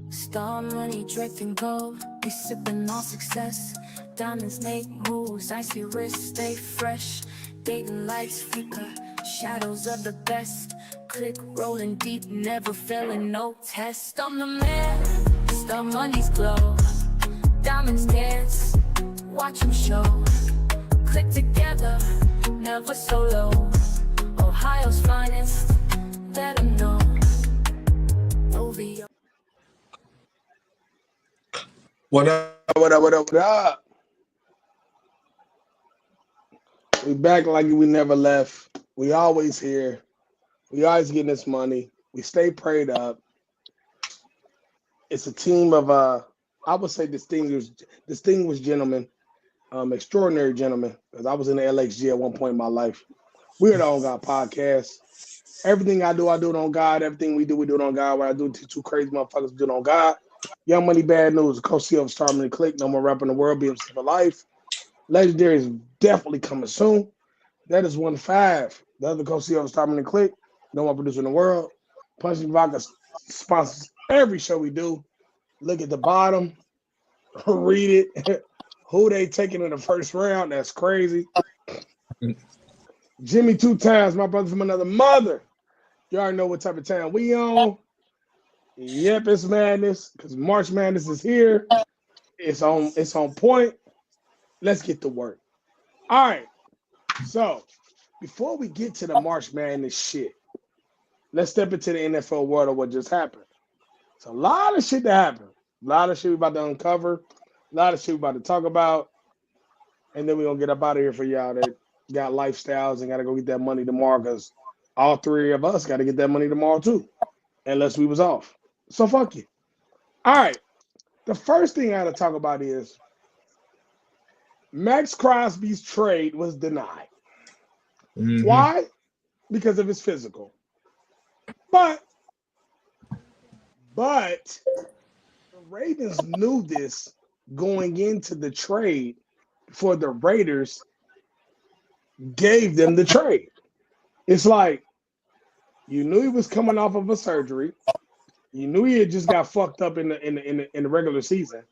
Star money draping gold, we sipping on success. Diamonds make moves, icy wrists stay fresh. Dating lights flicker, shadows of the best. Click rolling deep, never failing, no test. I'm the man, star money's glow. Diamonds dance, watch them show. Click together, never solo. Ohio's finest, let them know. OVO. What up, what up, what up, what up? We back like we never left. We always here. We always getting this money. We stay prayed up. It's a team of I would say distinguished gentlemen, extraordinary gentlemen. Because I was in the LXG at one point in my life. We are the On God podcast. Everything I do it on God. Everything we do it on God. What I do to two crazy motherfuckers do it on God. Young Money, Bad News, Coach C of Star Money Click, no more rap in the world, BMC for life. Legendary is definitely coming soon. That is 1-5. The other Coach C of Star Money Click, no more producer in the world. Punching Vodka sponsors every show we do. Look at the bottom, read it. Who they taking in the first round? That's crazy. Jimmy 2 times, my brother from another mother. You already know what type of time we on. Yep, it's madness because March Madness is here. It's on point. Let's get to work. All right. So before we get to the March Madness shit, let's step into the NFL world of what just happened. It's a lot of shit that happened. A lot of shit we about to uncover. A lot of shit we about to talk about. And then we're gonna get up out of here for y'all that got lifestyles and gotta go get that money tomorrow because all three of us gotta get that money tomorrow too. Unless we was off. So fuck you. All right. The first thing I got to talk about is Max Crosby's trade was denied. Mm-hmm. Why? Because of his physical. But the Ravens knew this going into the trade before the Raiders gave them the trade. It's like you knew he was coming off of a surgery. You knew he had just got fucked up in the regular season.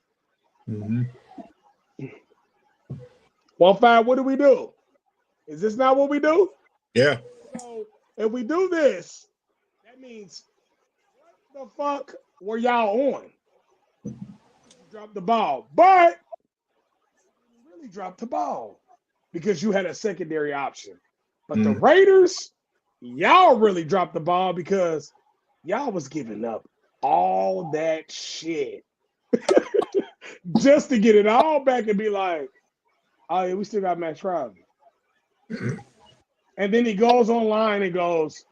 Mm-hmm. 1-5, what do we do? Is this not what we do? Yeah. So if we do this, that means what the fuck were y'all on? You dropped the ball. But you really dropped the ball because you had a secondary option. But the Raiders, y'all really dropped the ball because y'all was giving up all that shit just to get it all back and be like, oh yeah, we still got Max Crosby. And then he goes online and goes,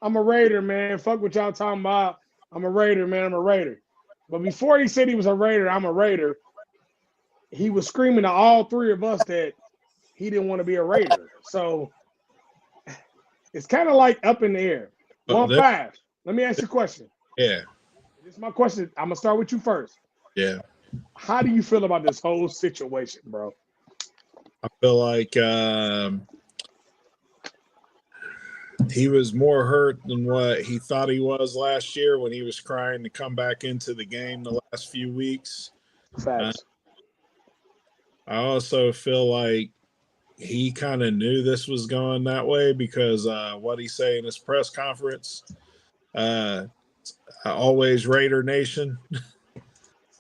I'm a Raider, man. Fuck what y'all talking about. I'm a Raider, man. I'm a Raider. But before he said he was a Raider, I'm a Raider, he was screaming to all three of us that he didn't want to be a Raider. So it's kind of like up in the air. 1-5. Let me ask you a question. Yeah. This is my question. I'm going to start with you first. Yeah. How do you feel about this whole situation, bro? I feel like he was more hurt than what he thought he was last year when he was crying to come back into the game the last few weeks. Facts. I also feel like he kind of knew this was going that way because what he say in his press conference, always Raider Nation.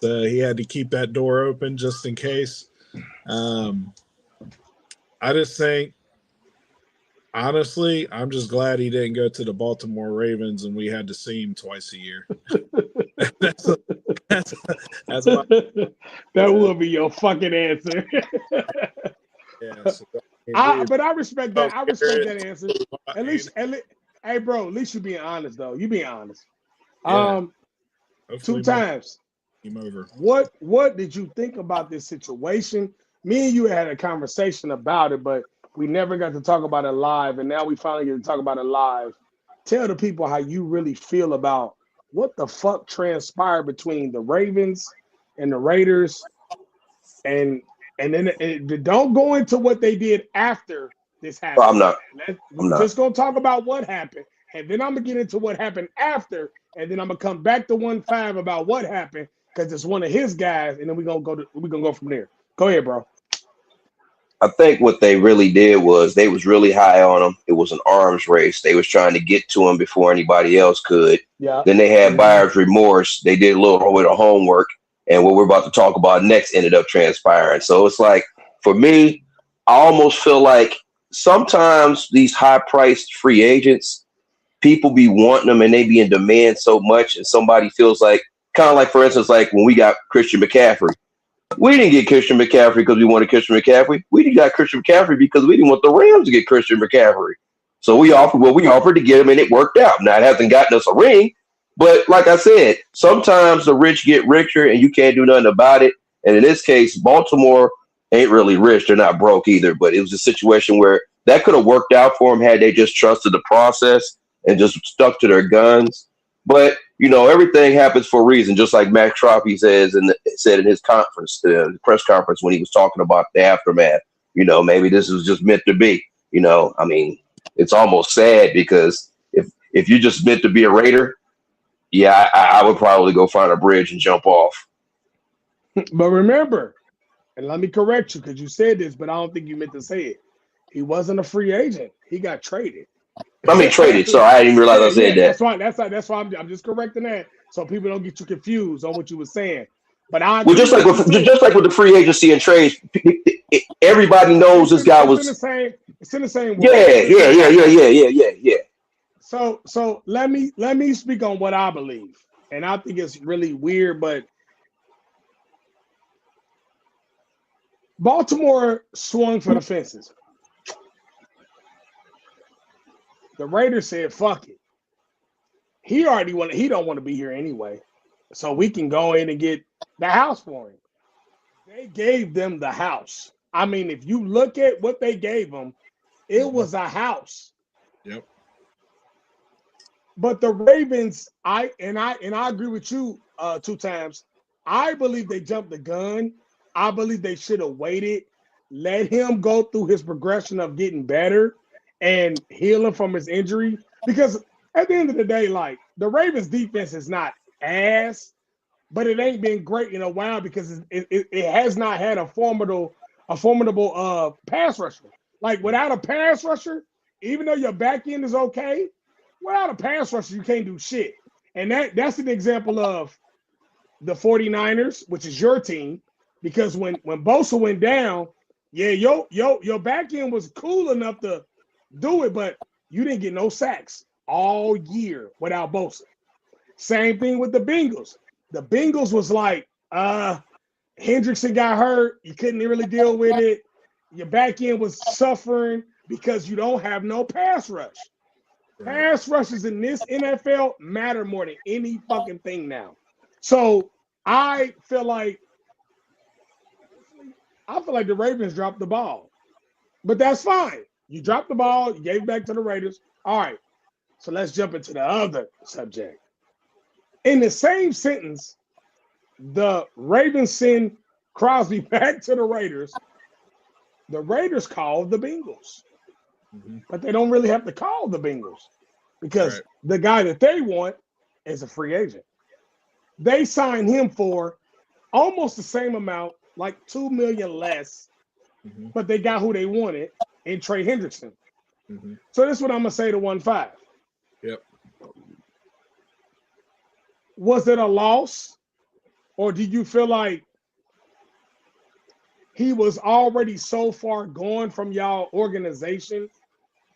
So he had to keep that door open just in case. I just think, honestly, I'm just glad he didn't go to the Baltimore Ravens and we had to see him twice a year. that's that will be your fucking answer. Yeah, so but I respect that. I respect that answer. At least, hey, bro, at least you being honest, though. You being honest. Yeah. 2 times. Over. What did you think about this situation? Me and you had a conversation about it, but we never got to talk about it live, and now we finally get to talk about it live. Tell the people how you really feel about what the fuck transpired between the Ravens and the Raiders, and then don't go into what they did after this No, happened. I'm not. We just gonna talk about what happened, and then I'm gonna get into what happened after, and then I'm gonna come back to 1-5 about what happened because it's one of his guys, and then we're gonna go from there. Go ahead, bro. I think what they really did was they was really high on him. It was an arms race. They was trying to get to him before anybody else could. Yeah. Then they had buyer's remorse. They did a little bit of homework, and what we're about to talk about next ended up transpiring. So it's like, for me, I almost feel like sometimes these high priced free agents, people be wanting them and they be in demand so much, and somebody feels like, kind of like, for instance, like when we got Christian McCaffrey. We didn't get Christian McCaffrey because we wanted Christian McCaffrey. We got Christian McCaffrey because we didn't want the Rams to get Christian McCaffrey. So we offered what we offered to get him, and it worked out. Now, it hasn't gotten us a ring, but like I said, sometimes the rich get richer, and you can't do nothing about it. And in this case, Baltimore ain't really rich. They're not broke either, but it was a situation where that could have worked out for them had they just trusted the process and just stuck to their guns. But everything happens for a reason, just like Max Troppy said in his press conference when he was talking about the aftermath. Maybe this was just meant to be. I mean, it's almost sad because if you just meant to be a Raider, yeah, I would probably go find a bridge and jump off. But remember, and let me correct you because you said this, but I don't think you meant to say it. He wasn't a free agent. He got traded. I mean, traded. So I didn't realize I said that. That's why I'm just correcting that so people don't get you confused on what you were saying. But just like with the free agency and trades, everybody knows this guy was. It's in the same. Yeah. So let me speak on what I believe, and I think it's really weird, but Baltimore swung for the fences. The Raiders said, "Fuck it." He don't want to be here anyway, so we can go in and get the house for him. They gave them the house. I mean, if you look at what they gave him, it was a house. Yep. But the Ravens, I agree with you 2 times. I believe they jumped the gun. I believe they should have waited, let him go through his progression of getting better and healing from his injury. Because at the end of the day, like, the Ravens defense is not ass, but it ain't been great in a while because it has not had a formidable pass rusher. Like, without a pass rusher, even though your back end is okay, without a pass rusher, you can't do shit. And that's an example of the 49ers, which is your team, because when Bosa went down, yeah, your back end was cool enough to do it, but you didn't get no sacks all year without Bosa. Same thing with the Bengals. The Bengals was like, Hendrickson got hurt. You couldn't really deal with it. Your back end was suffering because you don't have no pass rush. Right. Pass rushes in this NFL matter more than any fucking thing now. So I feel like the Ravens dropped the ball. But that's fine. You dropped the ball, you gave it back to the Raiders. All right. So let's jump into the other subject. In the same sentence, the Ravens send Crosby back to the Raiders. The Raiders called the Bengals. Mm-hmm. But they don't really have to call the Bengals because the guy that they want is a free agent. They signed him for almost the same amount, like $2 million less, but they got who they wanted in Trey Hendrickson. Mm-hmm. So this is what I'm going to say to 1-5. Yep. Was it a loss, or did you feel like he was already so far gone from y'all organization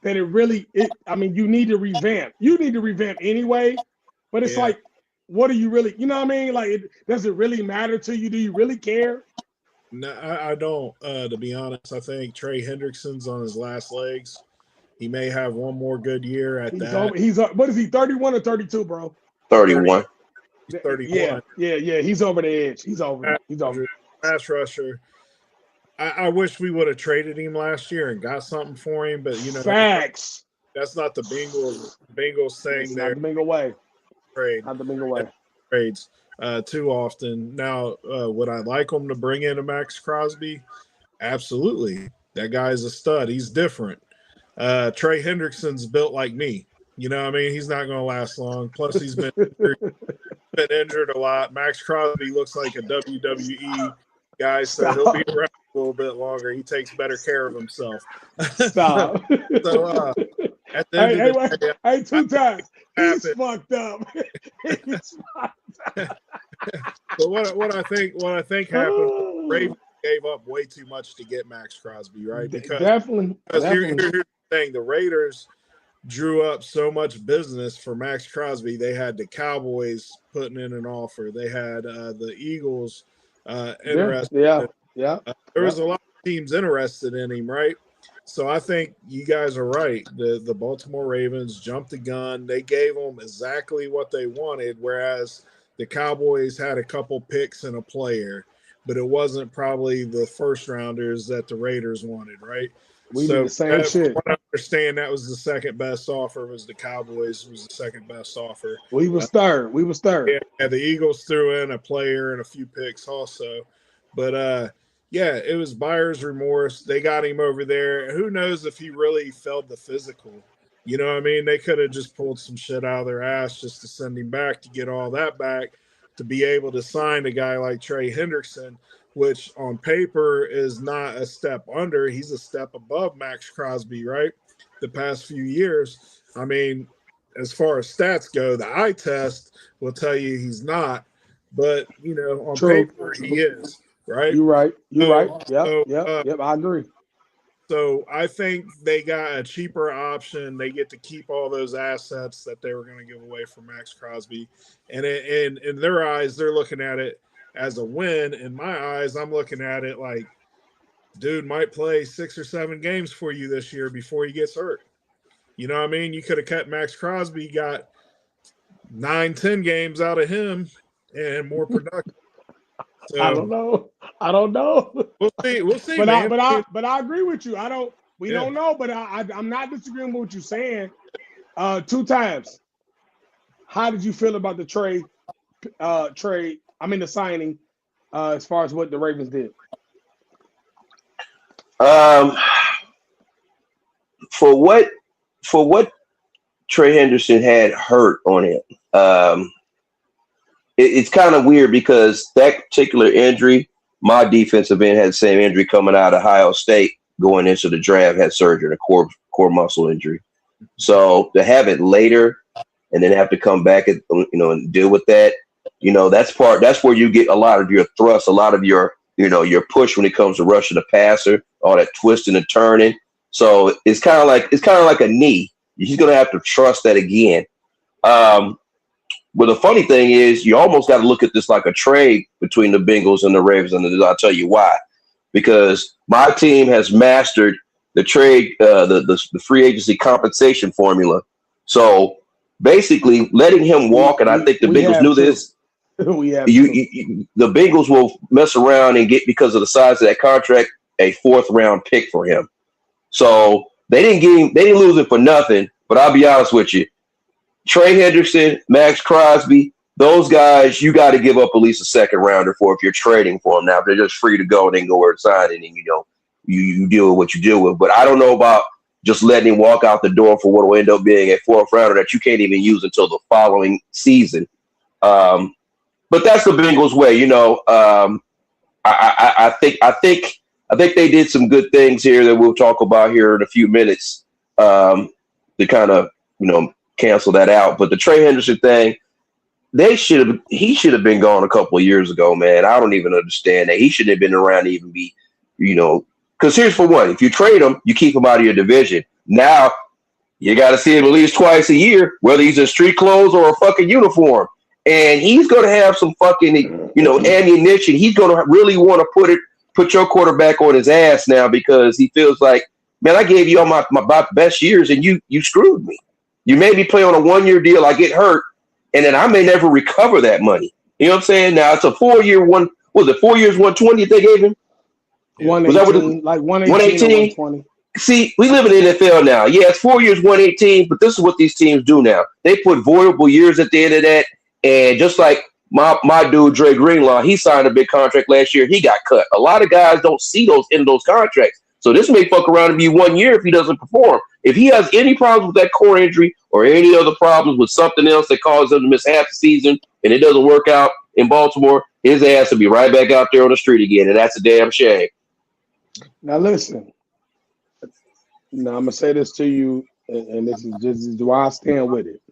that you need to revamp. You need to revamp anyway, but it's like, what do you really, you know what I mean? Like, does it really matter to you? Do you really care? No, I don't. To be honest, I think Trey Hendrickson's on his last legs. He may have one more good year at that. What is he, 31 or 32, bro? 31. He's 31. Yeah. He's over the edge. He's over. Pass rusher. I wish we would have traded him last year and got something for him, but facts. That's not the Bengals thing. There, not the Bengal way. Trade. Not the Bengal way. Trades too often. Now, would I like them to bring in a Max Crosby? Absolutely. That guy's a stud. He's different. Trey Hendrickson's built like me. You know what I mean? He's not going to last long. Plus, he's been injured a lot. Max Crosby looks like a WWE guy, so he'll be around a little bit longer. He takes better care of himself. Stop. So, at the end of the day, hey, 2 times. He's fucked up. He's fucked up. So what I think happened, Ravens gave up way too much to get Max Crosby, right? Because definitely. Here's the thing: the Raiders drew up so much business for Max Crosby. They had the Cowboys putting in an offer. They had the Eagles interested. Yeah. There was a lot of teams interested in him, right? So I think you guys are right. The Baltimore Ravens jumped the gun. They gave them exactly what they wanted, whereas the Cowboys had a couple picks and a player, but it wasn't probably the first rounders that the Raiders wanted, right? We did the same shit. I understand that was the second best offer. Was the Cowboys was the second best offer. We was third. Yeah, the Eagles threw in a player and a few picks also, but yeah, it was buyer's remorse. They got him over there. Who knows if he really felt the physical? You know what I mean? They could have just pulled some shit out of their ass just to send him back to get all that back to be able to sign a guy like Trey Hendrickson, which on paper is not a step under. He's a step above Max Crosby, right? The past few years. I mean, as far as stats go, the eye test will tell you he's not, but, you know, on paper he is, right? You're right. Yep. Yep, I agree. So I think they got a cheaper option. They get to keep all those assets that they were going to give away for Max Crosby. And in their eyes, they're looking at it as a win. In my eyes, I'm looking at it like, dude might play 6 or 7 games for you this year before he gets hurt. You know what I mean? You could have cut Max Crosby, got 9-10 games out of him and more productive. So, I don't know. We'll see. But man. I agree with you. We don't know, but I'm not disagreeing with what you're saying. 2 times. How did you feel about the trade? The signing, as far as what the Ravens did. For what Trey Henderson had hurt on him, it's kind of weird because that particular injury, my defensive end had the same injury coming out of Ohio State going into the draft, had surgery, a core muscle injury. So to have it later and then have to come back and and deal with that, that's where you get a lot of your thrust, a lot of your push when it comes to rushing the passer, all that twisting and turning. So it's kind of like a knee. He's gonna have to trust that again. But the funny thing is, you almost got to look at this like a trade between the Bengals and the Ravens, and I'll tell you why. Because my team has mastered the trade, the free agency compensation formula. So basically, letting him walk, and I think the Bengals knew this. The Bengals will mess around and get, because of the size of that contract, a 4th round pick for him. So they didn't lose it for nothing. But I'll be honest with you. Trey Hendrickson, Max Crosby, those guys, you got to give up at least a 2nd rounder for if you're trading for them. Now, if they're just free to go, they can go where it's signing, and you deal with what you deal with. But I don't know about just letting him walk out the door for what will end up being a 4th rounder that you can't even use until the following season. But that's the Bengals way, I think they did some good things here that we'll talk about here in a few minutes to kind of cancel that out. But the Trey Henderson thing, he should have been gone a couple of years ago, man. I don't even understand that. He shouldn't have been around to even be, because here's for one, if you trade him, you keep him out of your division. Now you got to see him at least twice a year, whether he's in street clothes or a fucking uniform. And he's going to have some fucking, ammunition. He's going to really want to put your quarterback on his ass now, because he feels like, man, I gave you all my best years and you screwed me. You made me play on a 1-year deal. I get hurt, and then I may never recover that money. You know what I'm saying? Now it's a 4-year 4 years, 120 they gave him? 118, like 118, 120. See, we live in the NFL now. Yeah, it's 4 years, 118, but this is what these teams do now. They put voidable years at the end of that, and just like my dude Dre Greenlaw, he signed a big contract last year. He got cut. A lot of guys don't see those in those contracts. So this may fuck around and be 1 year if he doesn't perform. If he has any problems with that core injury or any other problems with something else that causes him to miss half the season and it doesn't work out in Baltimore, his ass will be right back out there on the street again, and that's a damn shame. Now listen. Now I'm gonna say this to you, and this is why I stand with it.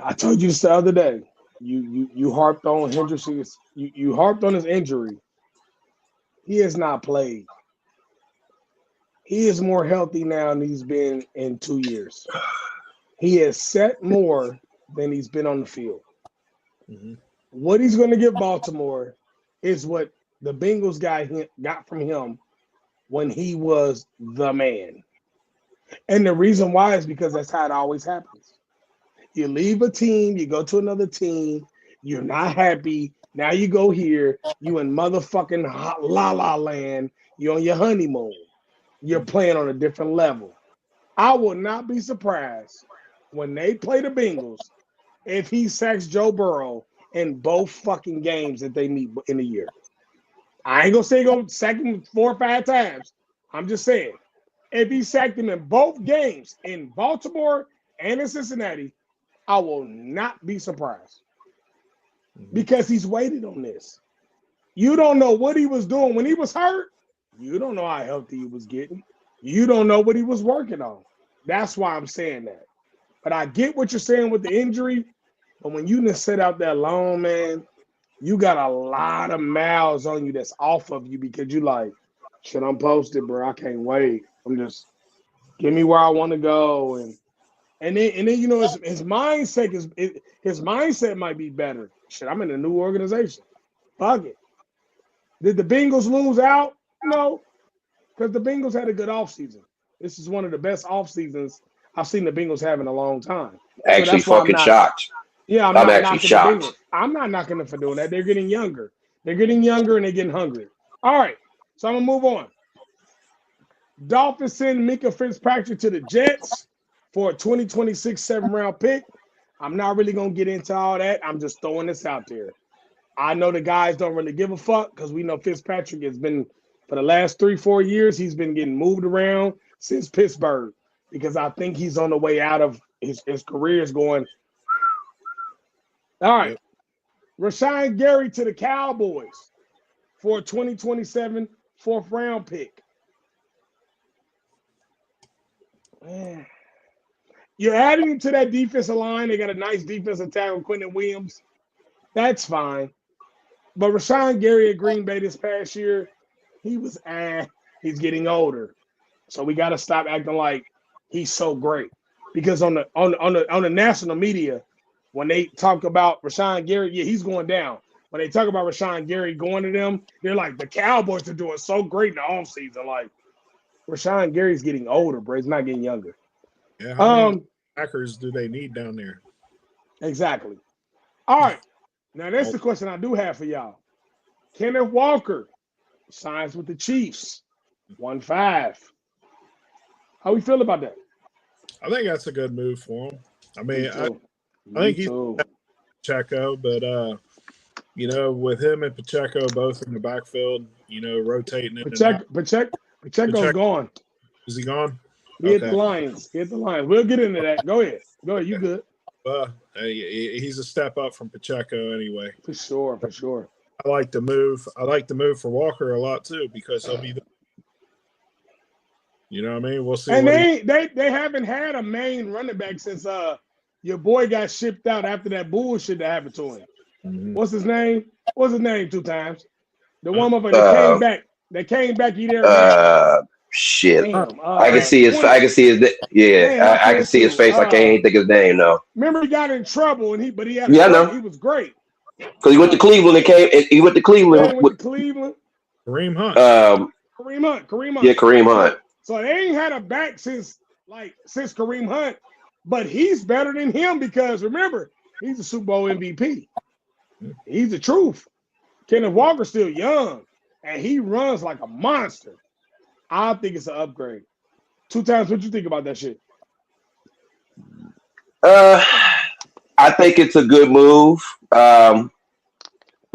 I told you this the other day. You harped on Hendrickson. You harped on his injury. He has not played. He is more healthy now than he's been in 2 years. He has set more than he's been on the field. Mm-hmm. What he's going to give Baltimore is what the Bengals got from him when he was the man. And the reason why is because that's how it always happens. You leave a team, you go to another team, you're not happy. Now you go here, you in motherfucking la la land, you're on your honeymoon. You're playing on a different level. I will not be surprised when they play the Bengals if he sacks Joe Burrow in both fucking games that they meet in a year. I ain't gonna say he's gonna sack him 4 or 5 times. I'm just saying, if he sacked him in both games in Baltimore and in Cincinnati, I will not be surprised because he's waited on this. You don't know what he was doing when he was hurt. You don't know how healthy he was getting. You don't know what he was working on. That's why I'm saying that. But I get what you're saying with the injury. But when you just sit out there alone, man, you got a lot of miles on you that's off of you because you like, shit, I'm posted, bro. I can't wait. I'm just give me where I want to go. And then you know his mindset his mindset might be better. Shit, I'm in a new organization. Fuck it. Did the Bengals lose out? No, because the Bengals had a good offseason. This is one of the best off seasons I've seen the Bengals have in a long time. Actually, fucking shocked. Yeah, I'm actually shocked. I'm not knocking them for doing that. They're getting younger. They're getting younger and they're getting hungry. All right, so I'm gonna move on. Dolphins send Minkah Fitzpatrick to the Jets for a 2026 7th-round pick. I'm not really gonna get into all that. I'm just throwing this out there. I know the guys don't really give a fuck because we know Fitzpatrick has been, for the last 3-4 years, he's been getting moved around since Pittsburgh because I think he's on the way out of his career is going. All right. Rashawn Gary to the Cowboys for a 2027 4th-round pick. Man. You're adding him to that defensive line. They got a nice defensive tackle, Quentin Williams. That's fine. But Rashawn Gary at Green Bay this past year, he was he's getting older. So we got to stop acting like he's so great. Because on the national media, when they talk about Rashawn Gary, yeah, he's going down. When they talk about Rashawn Gary going to them, they're like, the Cowboys are doing so great in the offseason. Like, Rashawn Gary's getting older, bro. He's not getting younger. Yeah, how many backers do they need down there? Exactly. All right. Now, that's the question I do have for y'all. Kenneth Walker signs with the Chiefs. 1-5. How we feel about that? I think that's a good move for him. I mean, I think he's Pacheco, but you know, with him and Pacheco both in the backfield, you know, rotating it. Pacheco's gone. Is he gone? He hit the Lions. We'll get into that. Go ahead. You good. He's a step up from Pacheco anyway. For sure. Uh, I like the move for Walker a lot too because he'll be you know what I mean? We'll see. And they haven't had a main running back since your boy got shipped out after that bullshit that happened to him. Mm-hmm. What's his name? 2 times? The one motherfucker that came back. They came back. He there. Shit. Damn, I can see his. I can see his. Yeah, Damn, I can see his face. I can't think his name though. Remember, he got in trouble, and he I know. He was great because he went to Cleveland and came. He went to Cleveland. Cleveland. Kareem Hunt. Kareem Hunt. Yeah, Kareem Hunt. So they ain't had a back since Kareem Hunt, but he's better than him because remember, he's a Super Bowl MVP. He's the truth. Kenneth Walker's still young, and he runs like a monster. I think it's an upgrade. 2 times, what you think about that shit? I think it's a good move. But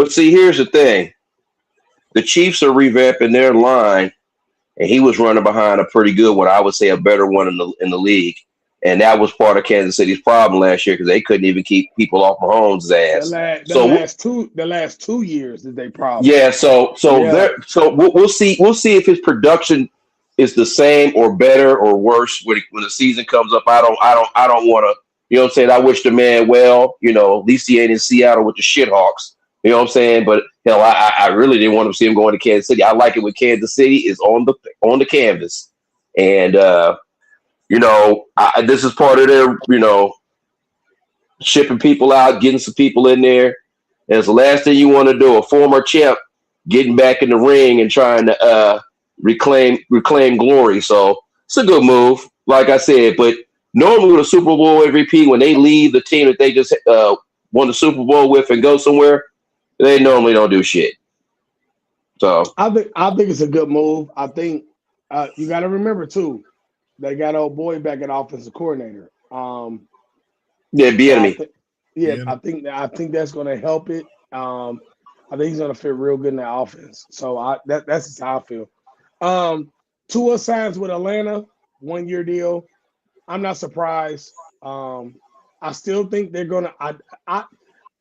see, here's the thing. The Chiefs are revamping their line, and he was running behind a pretty good one. I would say a better one in the league. And that was part of Kansas City's problem last year because they couldn't even keep people off Mahomes' ass. The last 2 years is their problem. Yeah, so we'll see if his production is the same or better or worse when the season comes up. I don't want to. You know what I'm saying? I wish the man well. You know, at least he ain't in Seattle with the Shithawks. You know what I'm saying? But hell, I really didn't want to see him going to Kansas City. I like it when Kansas City is on the canvas, and you know, this is part of their, you know, shipping people out, getting some people in there. And it's the last thing you want to do. A former champ getting back in the ring and trying to reclaim glory. So it's a good move, like I said. But normally with a Super Bowl MVP, when they leave the team that they just won the Super Bowl with and go somewhere, they normally don't do shit. So I think it's a good move. I think you got to remember too, they got old boy back at offensive coordinator. Bieniemy. I think that's going to help it. I think he's going to fit real good in that offense. So that's just how I feel. Tua signs with Atlanta, 1 year deal. I'm not surprised. I still think they're going to.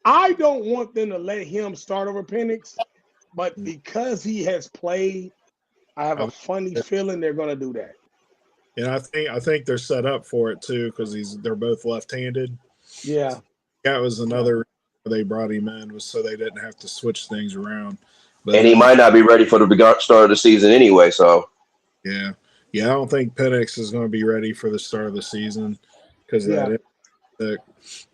I don't want them to let him start over Penix, but because he has played, I have a funny feeling they're going to do that. And I think they're set up for it too because they're both left-handed. Yeah, that was another reason they brought him in was so they didn't have to switch things around. But, and he might not be ready for the start of the season anyway. So yeah, I don't think Penix is going to be ready for the start of the season because of that.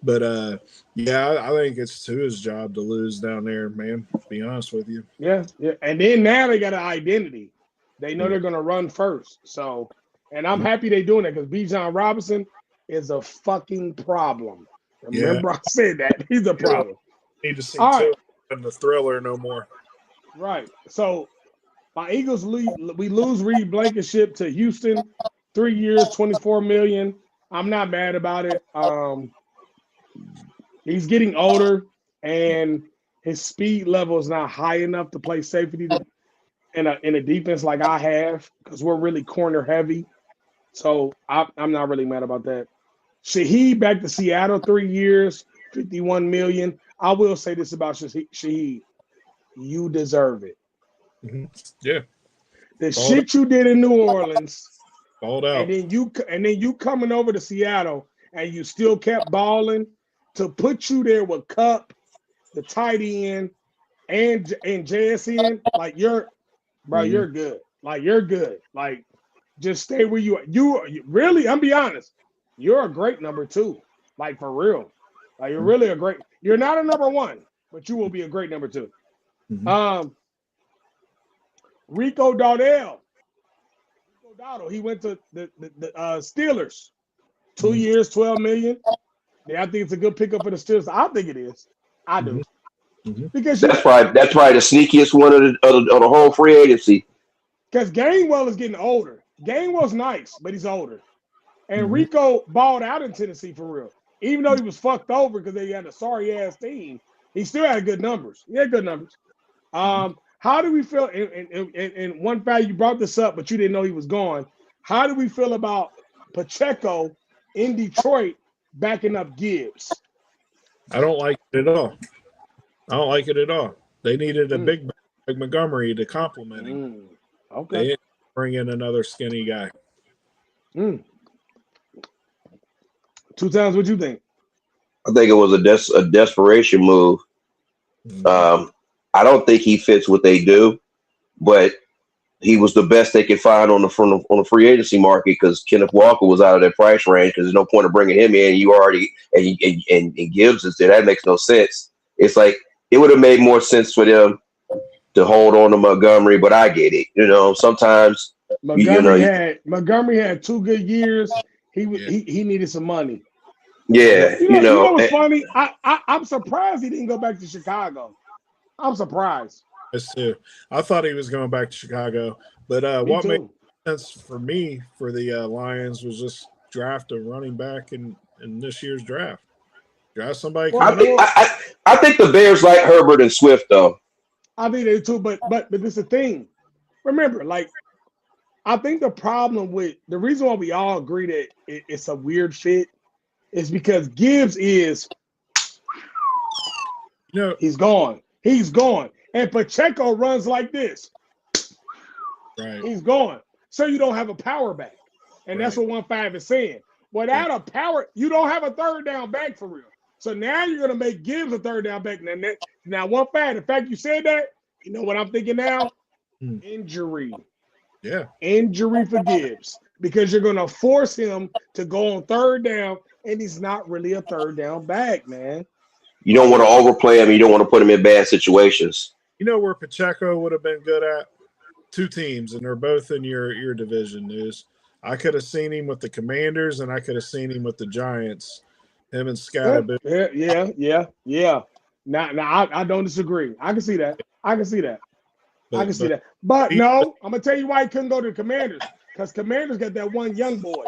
But I think it's Tua's job to lose down there, man. To be honest with you. Yeah, and then now they got an identity. They know they're going to run first. So, and I'm happy they're doing that because Bijan Robinson is a fucking problem. Remember I said that. He's a problem. Need to see Tua in the Thriller no more. Right. So my Eagles we lose Reed Blankenship to Houston, 3 years, $24 million. I'm not mad about it. He's getting older and his speed level is not high enough to play safety in a defense like I have because we're really corner heavy. So I'm not really mad about that. Shaheed back to Seattle, 3 years, $51 million. I will say this about Shaheed. You deserve it. Mm-hmm. Yeah. The shit you did in New Orleans. Balled out. And then you coming over to Seattle and you still kept balling to put you there with Cup, the tight end, and JSN. Like you're good. Like you're good. Like just stay where you are. You really, I'm be honest. You're a great number 2. Like for real. Like you're really a great. You're not a number 1, but you will be a great number 2. Mm-hmm. Rico Dowdle. He went to the Steelers. 2 years, $12 million. Yeah, I think it's a good pickup for the Steelers. I think it is. I do. Mm-hmm. Because that's probably the sneakiest one of the whole free agency. Because Gainwell is getting older. Gainwell's nice, but he's older. And Rico balled out in Tennessee for real. Even though he was fucked over because they had a sorry ass team, he still had good numbers. He had good numbers. How do we feel? And one fact, you brought this up, but you didn't know he was gone. How do we feel about Pacheco in Detroit backing up Gibbs? I don't like it at all. They needed a big Montgomery to complement him. Okay. They didn't bring in another skinny guy. 2 times, what you think? I think it was a desperation move. I don't think he fits what they do, but he was the best they could find on the free agency market because Kenneth Walker was out of their price range because there's no point of bringing him in. You already and Gibbs is there. That makes no sense. It's like it would have made more sense for them to hold on to Montgomery, but I get it. You know, sometimes Montgomery had 2 good years. He needed some money. Yeah, you know what's funny? I'm surprised he didn't go back to Chicago. I'm surprised. Yes, too. I thought he was going back to Chicago, but what made sense for me for the Lions was just draft a running back in this year's draft. Draft somebody. I think the Bears like Herbert and Swift though. I think they too, but this is the thing. Remember, like I think the problem with the reason why we all agree that it's a weird fit is because Gibbs is he's gone. He's gone. And Pacheco runs like this. Right. He's gone. So you don't have a power back. And that's what 1-5 is saying. Without a power, you don't have a third down back for real. So now you're going to make Gibbs a third down back. Now 1-5, the fact you said that, you know what I'm thinking now? Injury. Yeah. Injury for Gibbs. Because you're going to force him to go on third down, and he's not really a third down back, man. You don't want to overplay him. You don't want to put him in bad situations. You know where Pacheco would have been good at? 2 teams, and they're both in your division. News. I could have seen him with the Commanders, and I could have seen him with the Giants. Him and Scotty. Yeah. Now I don't disagree. I can see that. But no, I'm gonna tell you why he couldn't go to the Commanders. Because Commanders got that one young boy.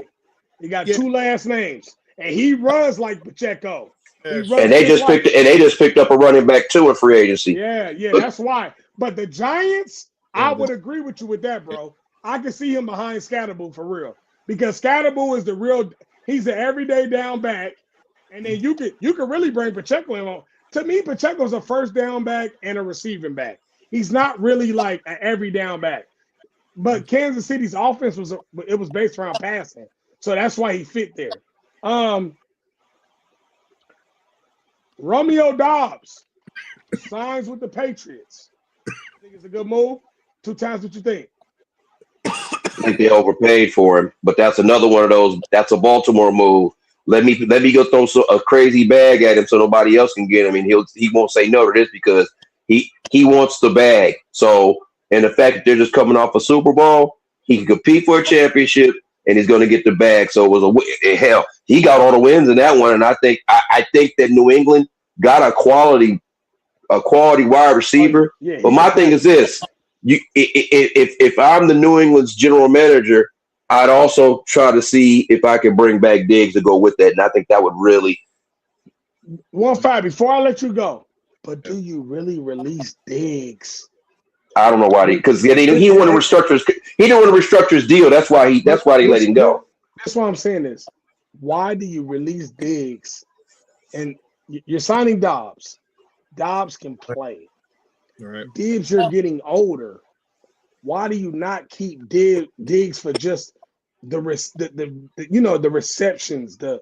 He got 2 last names, and he runs like Pacheco. And they just picked up a running back too in free agency. Yeah, that's why. But the Giants, I would agree with you with that, bro. I can see him behind Scatterboo for real. Because Scatterboo is he's the everyday down back. And then you could really bring Pacheco in on. To me, Pacheco's a first down back and a receiving back. He's not really like an every down back. But Kansas City's offense was based around passing. So that's why he fit there. Romeo Dobbs signs with the Patriots. I think it's a good move. 2 times what you think. I think they overpaid for him, but that's another one of those. That's a Baltimore move. Let me go throw a crazy bag at him so nobody else can get him, and he won't say no to this because he wants the bag. So, and the fact that they're just coming off a Super Bowl, he can compete for a championship, and he's going to get the bag. So it was hell. He got all the wins in that one, and I think that New England got a quality wide receiver. Yeah, but my thing is this. If I'm the New England's general manager, I'd also try to see if I can bring back Diggs to go with that, and I think that would really 1-5. Before I let you go, but do you really release Diggs? I don't know why because he didn't want to restructure his deal. That's why they let him go. That's why I'm saying this. Why do you release Diggs? And you're signing Dobbs. Dobbs can play. All right. Diggs, you're getting older. Why do you not keep Diggs for just the receptions, the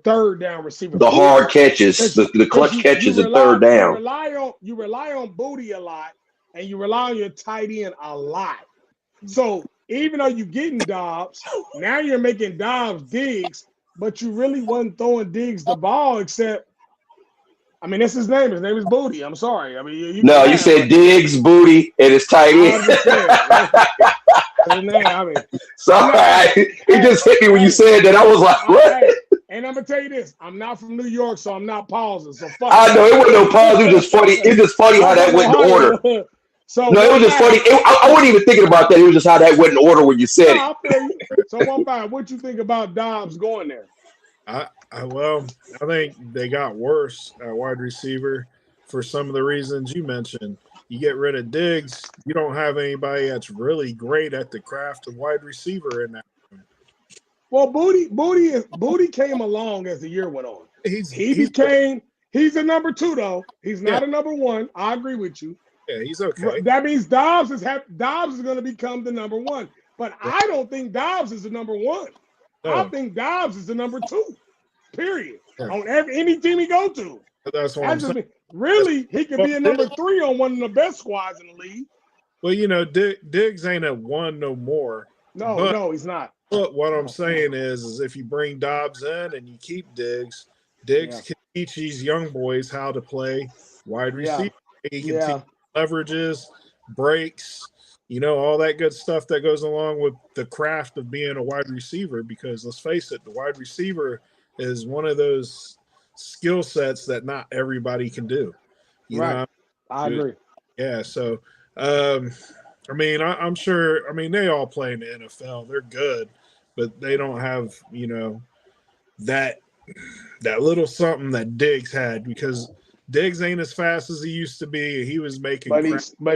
third down receiver, the hard catches, the clutch catches, and third down. You rely on Booty a lot, and you rely on your tight end a lot. So even though you're getting Dobbs, now you're making Dobbs Diggs, but you really wasn't throwing Diggs the ball except. I mean, that's his name. His name is Booty. I'm sorry. I mean, you said Diggs, Booty, and his tight end. Sorry, it just hit me when you said that. I was like, what? And I'm gonna tell you this: I'm not from New York, so I'm not pausing. So I know it wasn't no pause. It was just funny. It's just funny how that went in order. It was just funny. I wasn't even thinking about that. It was just how that went in order when you said it. So 1-5. What you think about Dobbs going there? I think they got worse at wide receiver for some of the reasons you mentioned. You get rid of Diggs, you don't have anybody that's really great at the craft of wide receiver in that. Well, Booty came along as the year went on. He's a number 2 though. He's not a number 1. I agree with you. Yeah, he's okay. That means Dobbs is going to become the number 1. But I don't think Dobbs is the number 1. No. I think Dobbs is the number 2. Period. Yeah. On any team he go to. That's what I'm saying. Really, he could be a number 3 on one of the best squads in the league. Well, Diggs ain't a 1 no more. No, he's not. But what I'm saying is if you bring Dobbs in and you keep Diggs can teach these young boys how to play wide receiver. He can teach leverages, breaks, all that good stuff that goes along with the craft of being a wide receiver. Because let's face it, the wide receiver is one of those skill sets that not everybody can do. I agree. Yeah. So, I'm sure. They all play in the NFL. They're good, but they don't have that little something that Diggs had because Diggs ain't as fast as he used to be. He was making, but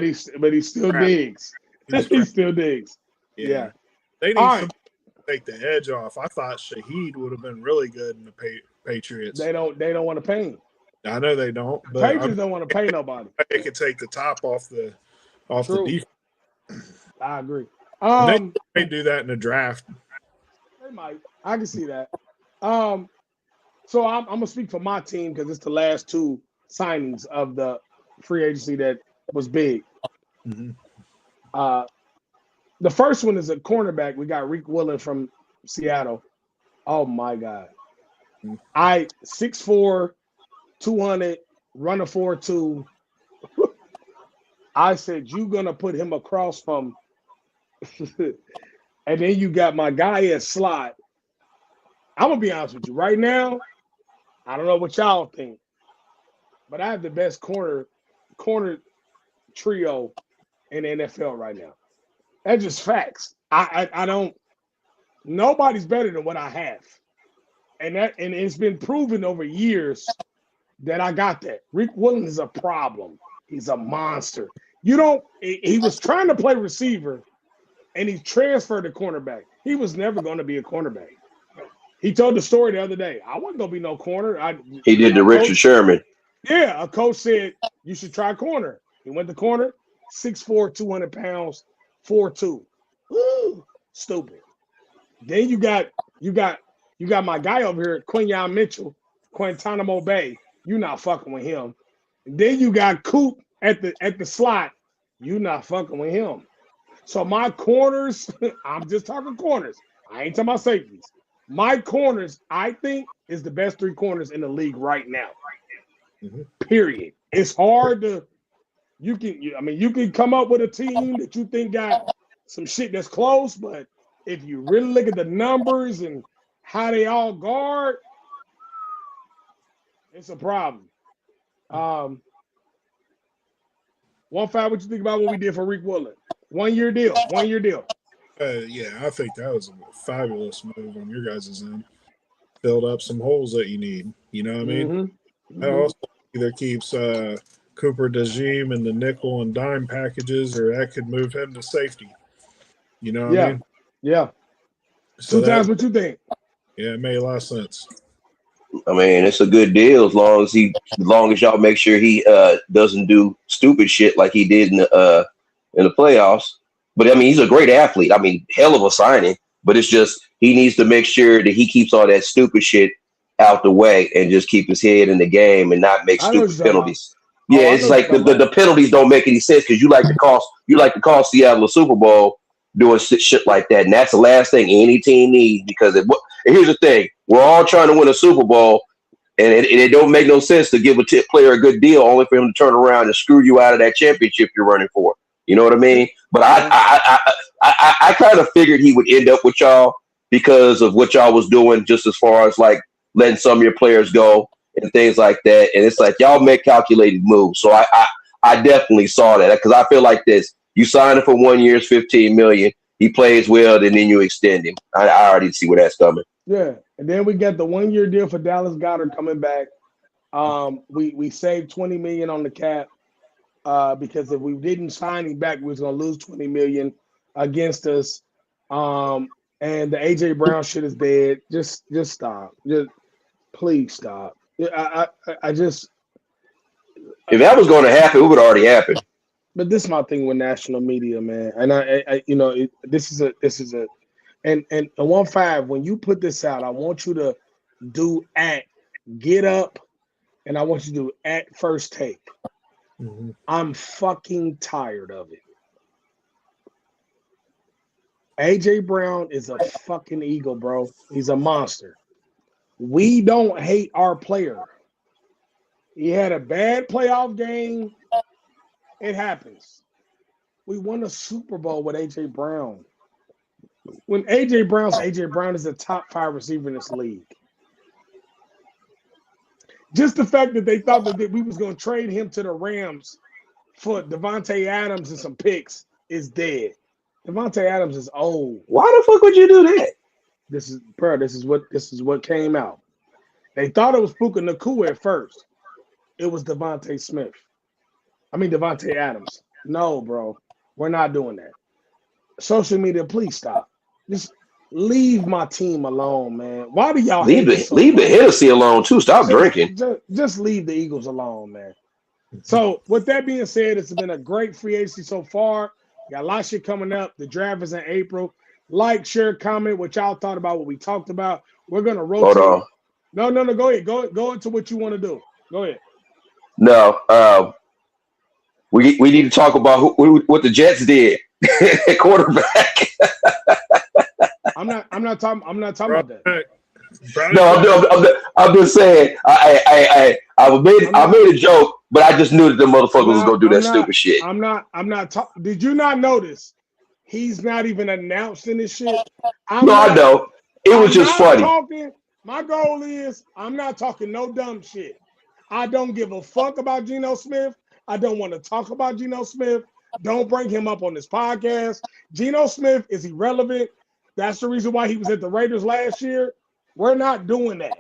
he's still Diggs. He's still Diggs. Yeah. They need All right. somebody to take the edge off. I thought Shaheed would have been really good in the Patriots. They don't want to pay him. I know they don't, The but Patriots don't want to pay nobody. they could take the top off the True. defense. I agree. And they may do that in the draft. They might. I can see that. So I'm gonna speak for my team because it's the last two signings of the free agency that was big. Mhm. The first one is a cornerback. We got Rick Willen from Seattle. Oh my God. 6'4", 200, run a 4.2. I said, you gonna put him across from and then you got my guy at slot. I'm gonna be honest with you. Right now, I don't know what y'all think, but I have the best corner trio in the NFL right now. That's just facts. I don't. Nobody's better than what I have, and it's been proven over years that I got that. Rick Willen is a problem. He's a monster. He was trying to play receiver, and he transferred to cornerback. He was never going to be a cornerback. He told the story the other day. I wasn't going to be no corner. He did the Richard Sherman. Yeah, a coach said you should try corner. He went to corner, 6'4", 200 pounds, 4'2". Woo, stupid. Then you got my guy over here, Quinyon Mitchell, Guantanamo Bay. You not fucking with him. And then you got Coop at the slot. You not fucking with him. So my corners, I'm just talking corners. I ain't talking about safeties. My corners, I think, is the best three corners in the league right now. Mhm. Period. It's hard to you can come up with a team that you think got some shit that's close, but if you really look at the numbers and how they all guard, it's a problem. 1-5, what you think about what we did for Rick Willen? 1 year deal. Yeah, I think that was a fabulous move on your guys' end. Filled up some holes that you need. You know what I mean? Mm-hmm. That also either keeps Cooper DeJean in the nickel and dime packages, or that could move him to safety. You know what I mean? Yeah. So Two times what you think? Yeah, it made a lot of sense. I mean, it's a good deal as long as y'all make sure he doesn't do stupid shit like he did in the playoffs. But I mean, he's a great athlete. I mean, hell of a signing. But it's just he needs to make sure that he keeps all that stupid shit out the way and just keep his head in the game and not make stupid penalties. Yeah, it's like the penalties don't make any sense because you like to cost Seattle a Super Bowl doing shit like that, and that's the last thing any team needs. Because here's the thing: we're all trying to win a Super Bowl, and it don't make no sense to give a player a good deal only for him to turn around and screw you out of that championship you're running for. You know what I mean? But I kind of figured he would end up with y'all because of what y'all was doing, just as far as like letting some of your players go and things like that. And it's like y'all make calculated moves. So I definitely saw that because I feel like this. You sign him for 1 year, $15 million. He plays well, and then you extend him. I already see where that's coming. Yeah, and then we got the 1 year deal for Dallas Goedert coming back. We saved $20 million on the cap because if we didn't sign him back, we was gonna lose $20 million against us. And the AJ Brown shit is dead. Just stop. Just please stop. I just. If that was going to happen, it would already happen. But this is my thing with national media, man. And this is a and 1-5, when you put this out, I want you to do get up, and I want you to do first take. Mm-hmm. I'm fucking tired of it. AJ Brown is a fucking eagle, bro. He's a monster. We don't hate our player. He had a bad playoff game. It happens. We won a Super Bowl with AJ Brown. When AJ Brown is a top 5 receiver in this league. Just the fact that they thought that we was going to trade him to the Rams for Devontae Adams and some picks is dead. Devontae Adams is old. Why the fuck would you do that? This is what came out. They thought it was Puka Nacua at first. It was Devontae Adams. No, bro. We're not doing that. social media, please stop. Just leave my team alone, man. Why do y'all Leave hate the us so leave the much? Hennessy alone too. Stop drinking. Just leave the Eagles alone, man. So with that being said, it's been a great free agency so far. Got a lot of shit coming up. The draft is in April. Like, share, comment what y'all thought about what we talked about. We're gonna Hold rotate. on. No. Go ahead. Go into what you want to do. Go ahead. No. We need to talk about what the Jets did at quarterback. I'm not talking about that. Brownie, I'm just saying. I made a joke, but I just knew that the motherfucker was gonna do that stupid shit. I'm not talking. Did you not notice? He's not even announcing this shit. I know. It was just funny. Talking. My goal is I'm not talking no dumb shit. I don't give a fuck about Geno Smith. I don't want to talk about Geno Smith. Don't bring him up on this podcast. Geno Smith is irrelevant. That's the reason why he was at the Raiders last year. We're not doing that.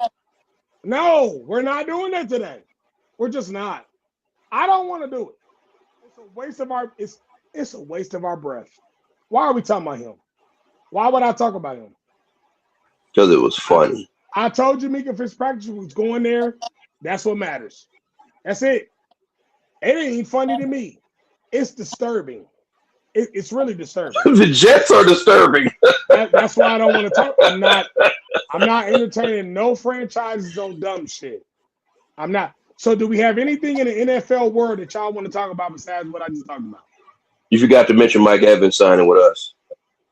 No, we're not doing that today. We're just not. I don't want to do it. It's a waste of our it's a waste of our breath. Why are we talking about him? Why would I talk about him? Because it was funny. I told you Mika Fitzpatrick was going there. That's what matters. That's it. It ain't funny to me. It's disturbing. It's really disturbing. The Jets are disturbing. That's why I don't want to talk. I'm not entertaining no franchises on dumb shit. I'm not. So do we have anything in the NFL world that y'all want to talk about besides what I just talked about? You forgot to mention Mike Evans signing with us.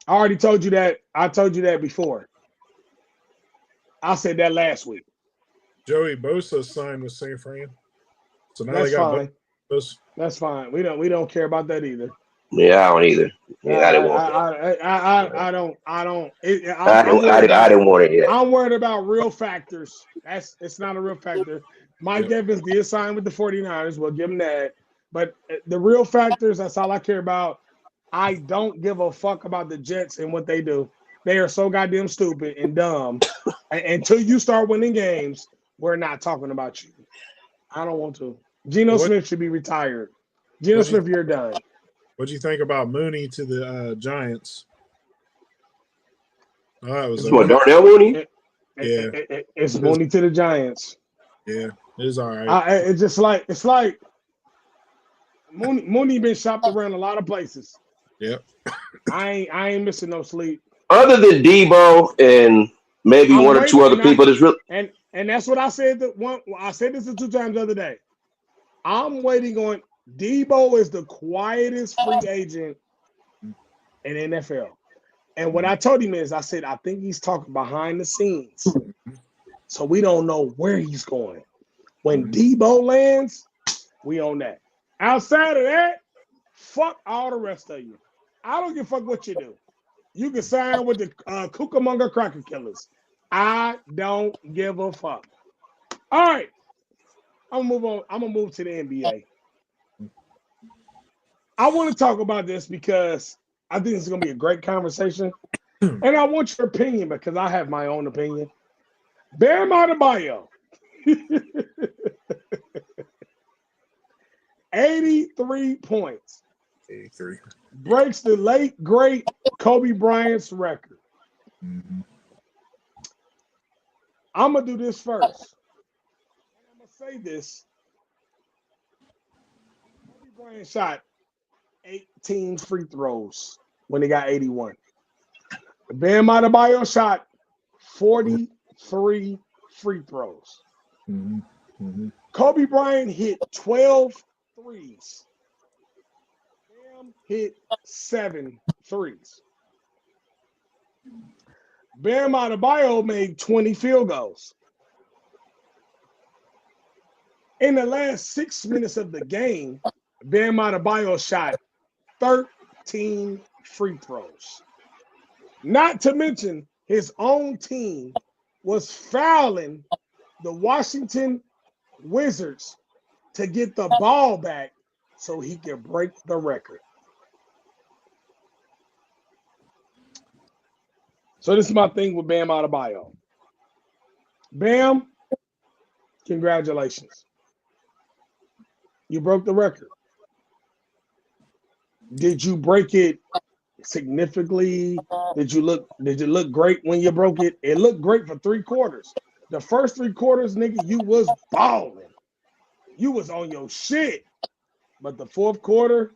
I already told you that. I told you that before. I said that last week. Joey Bosa signed with San Fran. So now That's they got fine. Bosa. That's fine. We don't care about that either. Yeah, I don't either. Yeah, I didn't want that. I don't. I didn't want it yet. I'm worried about real factors. It's not a real factor. Mike Evans did sign with the 49ers. We'll give him that. But the real factors, that's all I care about. I don't give a fuck about the Jets and what they do. They are so goddamn stupid and dumb. Until you start winning games, we're not talking about you. I don't want to. Geno Smith should be retired. Geno Smith, you're done. What do you think about Mooney to the Giants? Oh, that was what, Darnell Mooney? It's Mooney to the Giants. Yeah, it is all right. It's like Mooney been shopped around a lot of places. Yep. I ain't missing no sleep. Other than Debo and maybe one or two other people, that's really and that's what I said. I said this 2 times the other day. I'm waiting on Debo is the quietest free agent in NFL. And what I told him is, I said, I think he's talking behind the scenes. So we don't know where he's going. When Debo lands, we own that. Outside of that, fuck all the rest of you. I don't give a fuck what you do. You can sign with the Cucamonga Cracker Killers. I don't give a fuck. All right. I'm gonna move on. I'm gonna move to the NBA. I want to talk about this because I think it's gonna be a great conversation, and I want your opinion because I have my own opinion. Bam Adebayo, 83 points, 83 breaks the late great Kobe Bryant's record. Mm-hmm. I'm gonna do this first. I'm gonna say this. Kobe Bryant shot 18 free throws when he got 81. Bam Adebayo shot 43 free throws. Mm-hmm. Mm-hmm. Kobe Bryant hit 12 threes. Bam hit 7 threes. Bam Adebayo made 20 field goals. In the last 6 minutes of the game, Bam Adebayo shot 13 free throws. Not to mention, his own team was fouling the Washington Wizards to get the ball back so he could break the record. So this is my thing with Bam Adebayo. Bam, congratulations. You broke the record. Did you break it significantly? Did you look great when you broke it? It looked great for 3 quarters. The first 3 quarters, nigga, you was balling. You was on your shit. But the fourth quarter,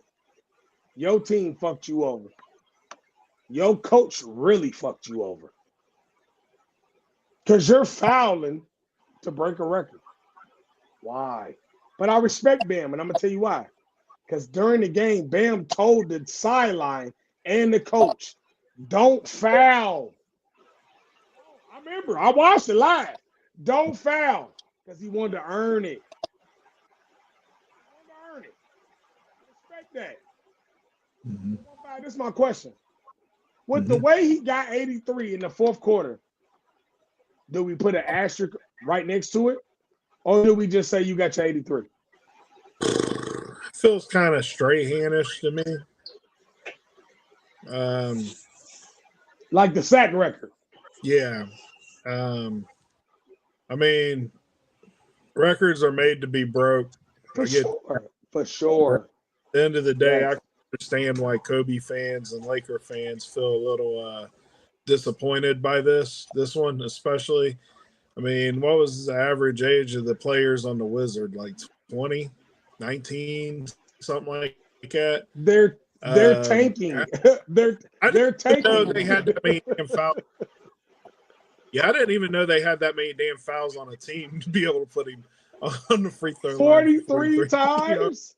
your team fucked you over. Your coach really fucked you over. Because you're fouling to break a record. Why? But I respect Bam, and I'm going to tell you why. Because during the game, Bam told the sideline and the coach, don't foul. I remember. I watched it live. Don't foul. Because he wanted to earn it. Respect that. Mhm. This is my question. With the way he got 83 in the fourth quarter, do we put an asterisk right next to it? Or do we just say you got your 83? Feels kind of Strahan-ish to me. Like the sack record. Yeah. I mean, records are made to be broke. For sure. At the end of the day, Yes. I can understand why Kobe fans and Laker fans feel a little disappointed by this one especially. I mean, what was the average age of the players on the Wizard? Like 20, 19, something like that. They're tanking. they're tanking. Know they had that many damn fouls. Yeah, I didn't even know they had that many damn fouls on a team to be able to put him on the free throw 43 line. times.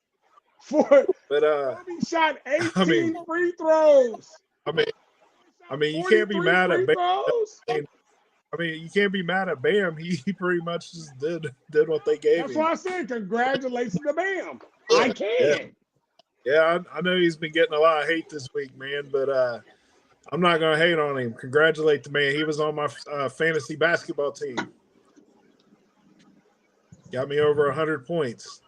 But Kobe shot 18 free throws. I mean, you can't be mad at Bam. You can't be mad at Bam. He pretty much just did what they gave him. That's why I said congratulations to Bam. I can. Yeah, I know he's been getting a lot of hate this week, man, but I'm not going to hate on him. Congratulate the man. He was on my fantasy basketball team. Got me over 100 points.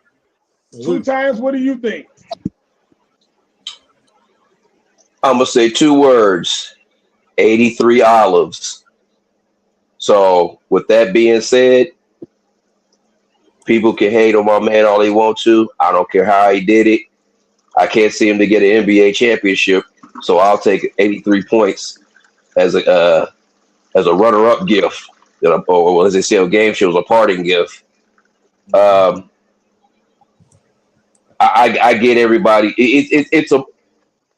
2 times, what do you think? I'm going to say 2 words, 83 olives. So with that being said, people can hate on my man all they want to. I don't care how he did it. I can't see him to get an NBA championship. So I'll take 83 points as a runner-up gift, or as they say on game shows, a parting gift. I get everybody.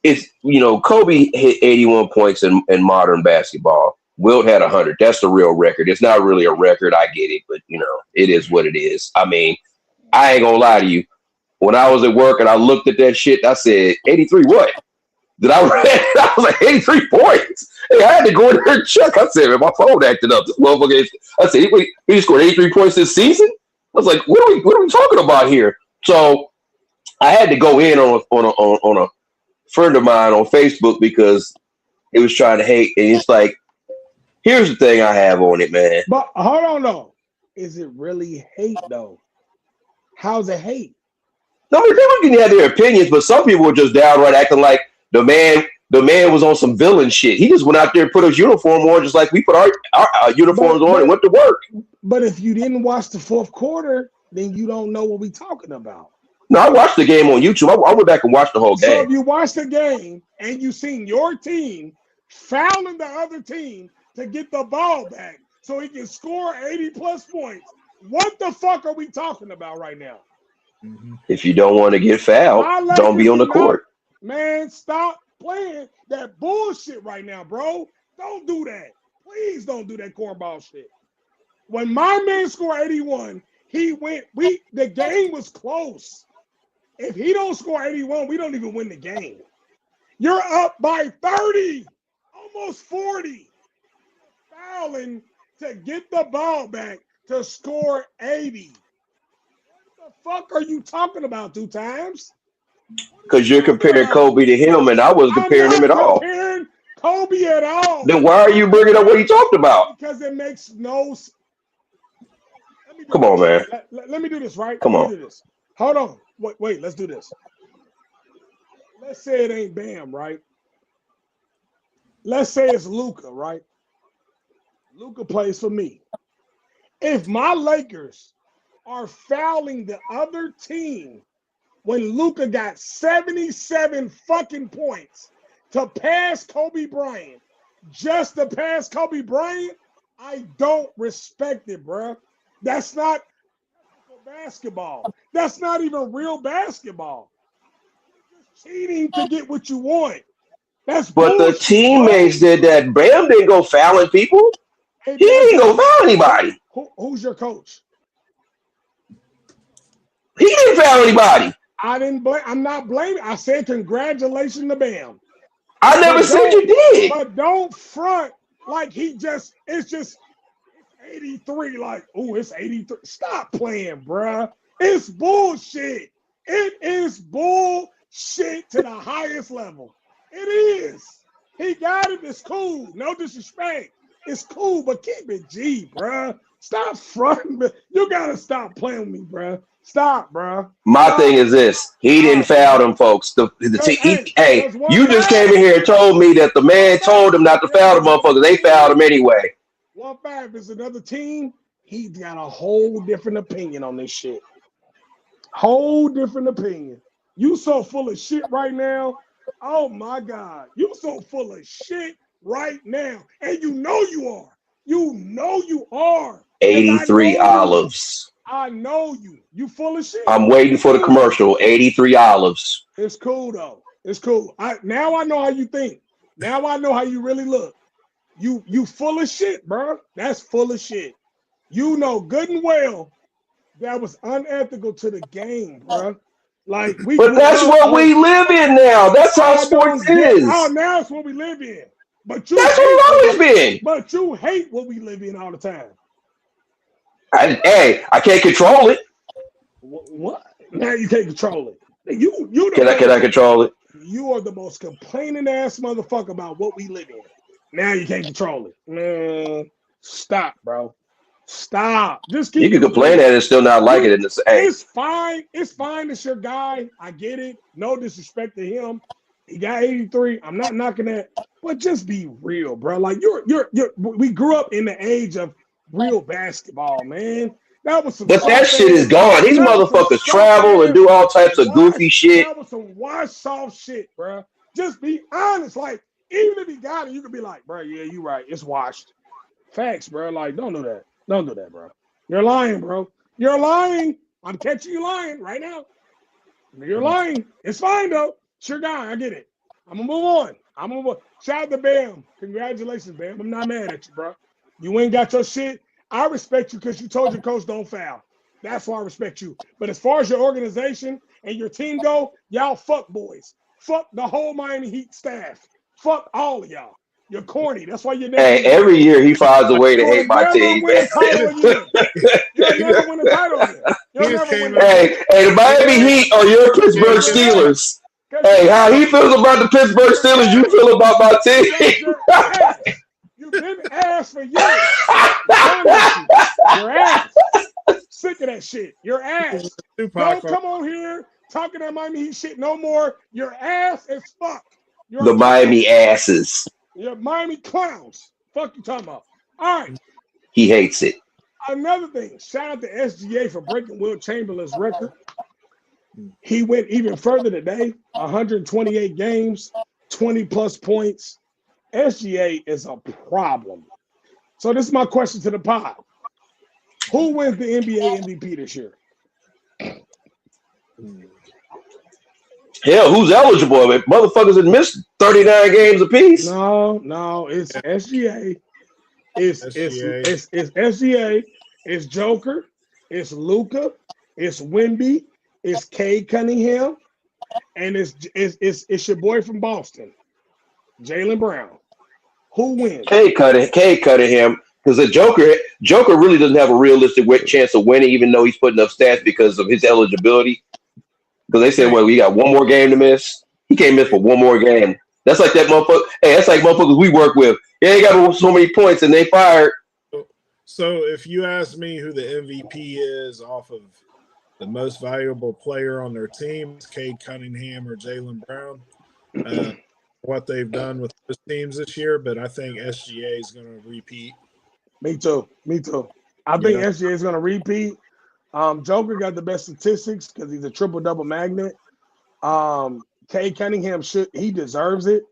It's Kobe hit 81 points in modern basketball. Wilt had 100. That's the real record. It's not really a record. I get it, but it is what it is. I mean, I ain't gonna lie to you. When I was at work and I looked at that shit, I said, 83 what? Did I read? I was like, 83 points. Hey, I had to go in there and check. I said, man, my phone acted up. This motherfucker. I said, he scored 83 points this season. I was like, what are we talking about here? So I had to go in on a friend of mine on Facebook because he was trying to hate, and it's like, here's the thing I have on it, man. But hold on, though. Is it really hate, though? How's it hate? No, they can have their opinions, but some people were just downright acting like the man was on some villain shit. He just went out there and put his uniform on, just like we put our uniforms on and went to work. But if you didn't watch the fourth quarter, then you don't know what we're talking about. No, I watched the game on YouTube. I went back and watched the whole game. So if you watched the game and you seen your team fouling the other team to get the ball back so he can score 80-plus points, what the fuck are we talking about right now? If you don't want to get fouled, don't be on the court. Man, stop playing that bullshit right now, bro. Don't do that. Please don't do that cornball shit. When my man scored 81, the game was close. If he don't score 81, we don't even win the game. You're up by 30, almost 40. Fouling to get the ball back to score 80. What the fuck are you talking about 2 times? Because you're comparing Kobe to him, and I wasn't comparing him at all. Comparing Kobe at all. Then why are you bringing up what he talked about? Because it makes no sense. Come on, man. Let me do this, right? Come on. Do this. Hold on. Wait, let's do this. Let's say it ain't Bam, right? Let's say it's Luka, right? Luka plays for me. If my Lakers are fouling the other team when Luka got 77 fucking points to pass Kobe Bryant, just to pass Kobe Bryant, I don't respect it, bro. That's not basketball. That's not even real basketball. Just cheating to get what you want. That's But the bullshit, teammates bro. did that. Bam didn't go fouling people. Hey, He didn't go foul anybody. who's your coach? He didn't foul anybody. I didn't blame. I'm not blaming. I said congratulations to Bam. I never said you did. But don't front like it's just 83. Like, oh, it's 83. Stop playing, bruh. It's bullshit. It is bullshit to the highest level. It is. He got it. It's cool. No disrespect. It's cool, but keep it G, bruh. Stop fronting. You gotta stop playing with me, bruh. Stop, bruh. My thing is this: he didn't foul them folks. You just came in here and told me that the man told him not to foul the motherfuckers. They fouled him anyway. 1-5 is another team. He's got a whole different opinion on this shit. Whole different opinion. You so full of shit right now. Oh my God. You so full of shit right now. And you know you are. You know you are. 83 olives. I know you. You full of shit. I'm waiting for the commercial. 83 olives. It's cool though. It's cool. Now I know how you think. Now I know how you really look. You full of shit, bro. That's full of shit. You know good and well that was unethical to the game, bro. Like but that's what we live in now. That's how sports is. Oh, now it's what we live in. But that's what we've always been. But you hate what we live in all the time. I can't control it. What? Now you can't control it. Can I control it? You are the most complaining ass motherfucker about what we live in. Now you can't control it. Man, stop, bro. Stop. Just keep. You can complain at it and still not like it in the same. It's fine. It's fine. It's your guy. I get it. No disrespect to him. He got 83. I'm not knocking that. But just be real, bro. Like we grew up in the age of real basketball, man. That was some. But that shit is gone. These motherfuckers travel and do all types of goofy shit. That was some washed off shit, bro. Just be honest. Like, even if he got it, you could be like, bro, yeah, you right. It's washed. Facts, bro. Like, don't do that. Don't do that, bro. You're lying, bro. You're lying. I'm catching you lying right now. You're lying. It's fine, though. It's your guy. I get it. I'm going to move on. Shout out to Bam. Congratulations, Bam. I'm not mad at you, bro. You ain't got your shit. I respect you because you told your coach don't foul. That's why I respect you. But as far as your organization and your team go, y'all fuck boys. Fuck the whole Miami Heat staff. Fuck all of y'all. You're corny. That's why you're never. Hey, every year he finds a way to hate my team. You'll never win a title again. Hey, the Miami Heat are your Pittsburgh Steelers. Hey, how he feels about the Pittsburgh Steelers, you feel about my team. You've been ass for years. Your ass. Sick of that shit. Your ass. Don't come on here talking that Miami Heat shit no more. Your ass is fuck. The Miami asses. You're Miami clowns. Fuck you talking about. All right. He hates it. Another thing, shout out to SGA for breaking Wilt Chamberlain's record. He went even further today, 128 games, 20 plus points. SGA is a problem. So this is my question to the pod. Who wins the NBA MVP this year? Hell, who's eligible? I mean, motherfuckers have missed 39 games apiece. No, it's SGA. It's SGA. It's Joker. It's Luka. It's Wemby. It's Cade Cunningham, and it's your boy from Boston, Jaylen Brown. Who wins? Cade Cunningham, because the Joker really doesn't have a realistic chance of winning, even though he's putting up stats because of his eligibility. Because they said, well, we got one more game to miss. He can't miss for one more game. That's like that motherfucker. Hey, that's like motherfuckers we work with. They ain't got so many points and they fired. So if you ask me who the MVP is off of the most valuable player on their team, Cade Cunningham or Jaylen Brown, what they've done with those teams this year, but I think SGA is going to repeat. Me too. I think SGA is going to repeat. Joker got the best statistics because he's a triple-double magnet. Cade Cunningham he deserves it.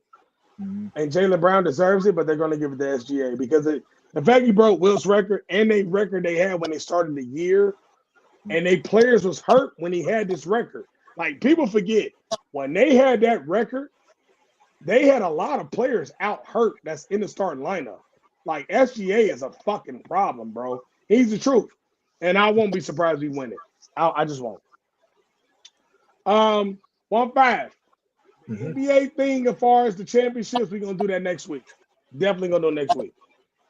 Mhm. and Jaylen Brown deserves it, but they're going to give it to SGA because the fact he broke Will's record and the record they had when they started the year, and they players was hurt when he had this record. Like people forget when they had that record, they had a lot of players out hurt that's in the starting lineup. Like SGA is a fucking problem, bro. He's the truth, and I won't be surprised if we win it. I just won't. 1-5. Mhm. NBA thing as far as the championships, we're gonna do that next week. Definitely gonna do it next week.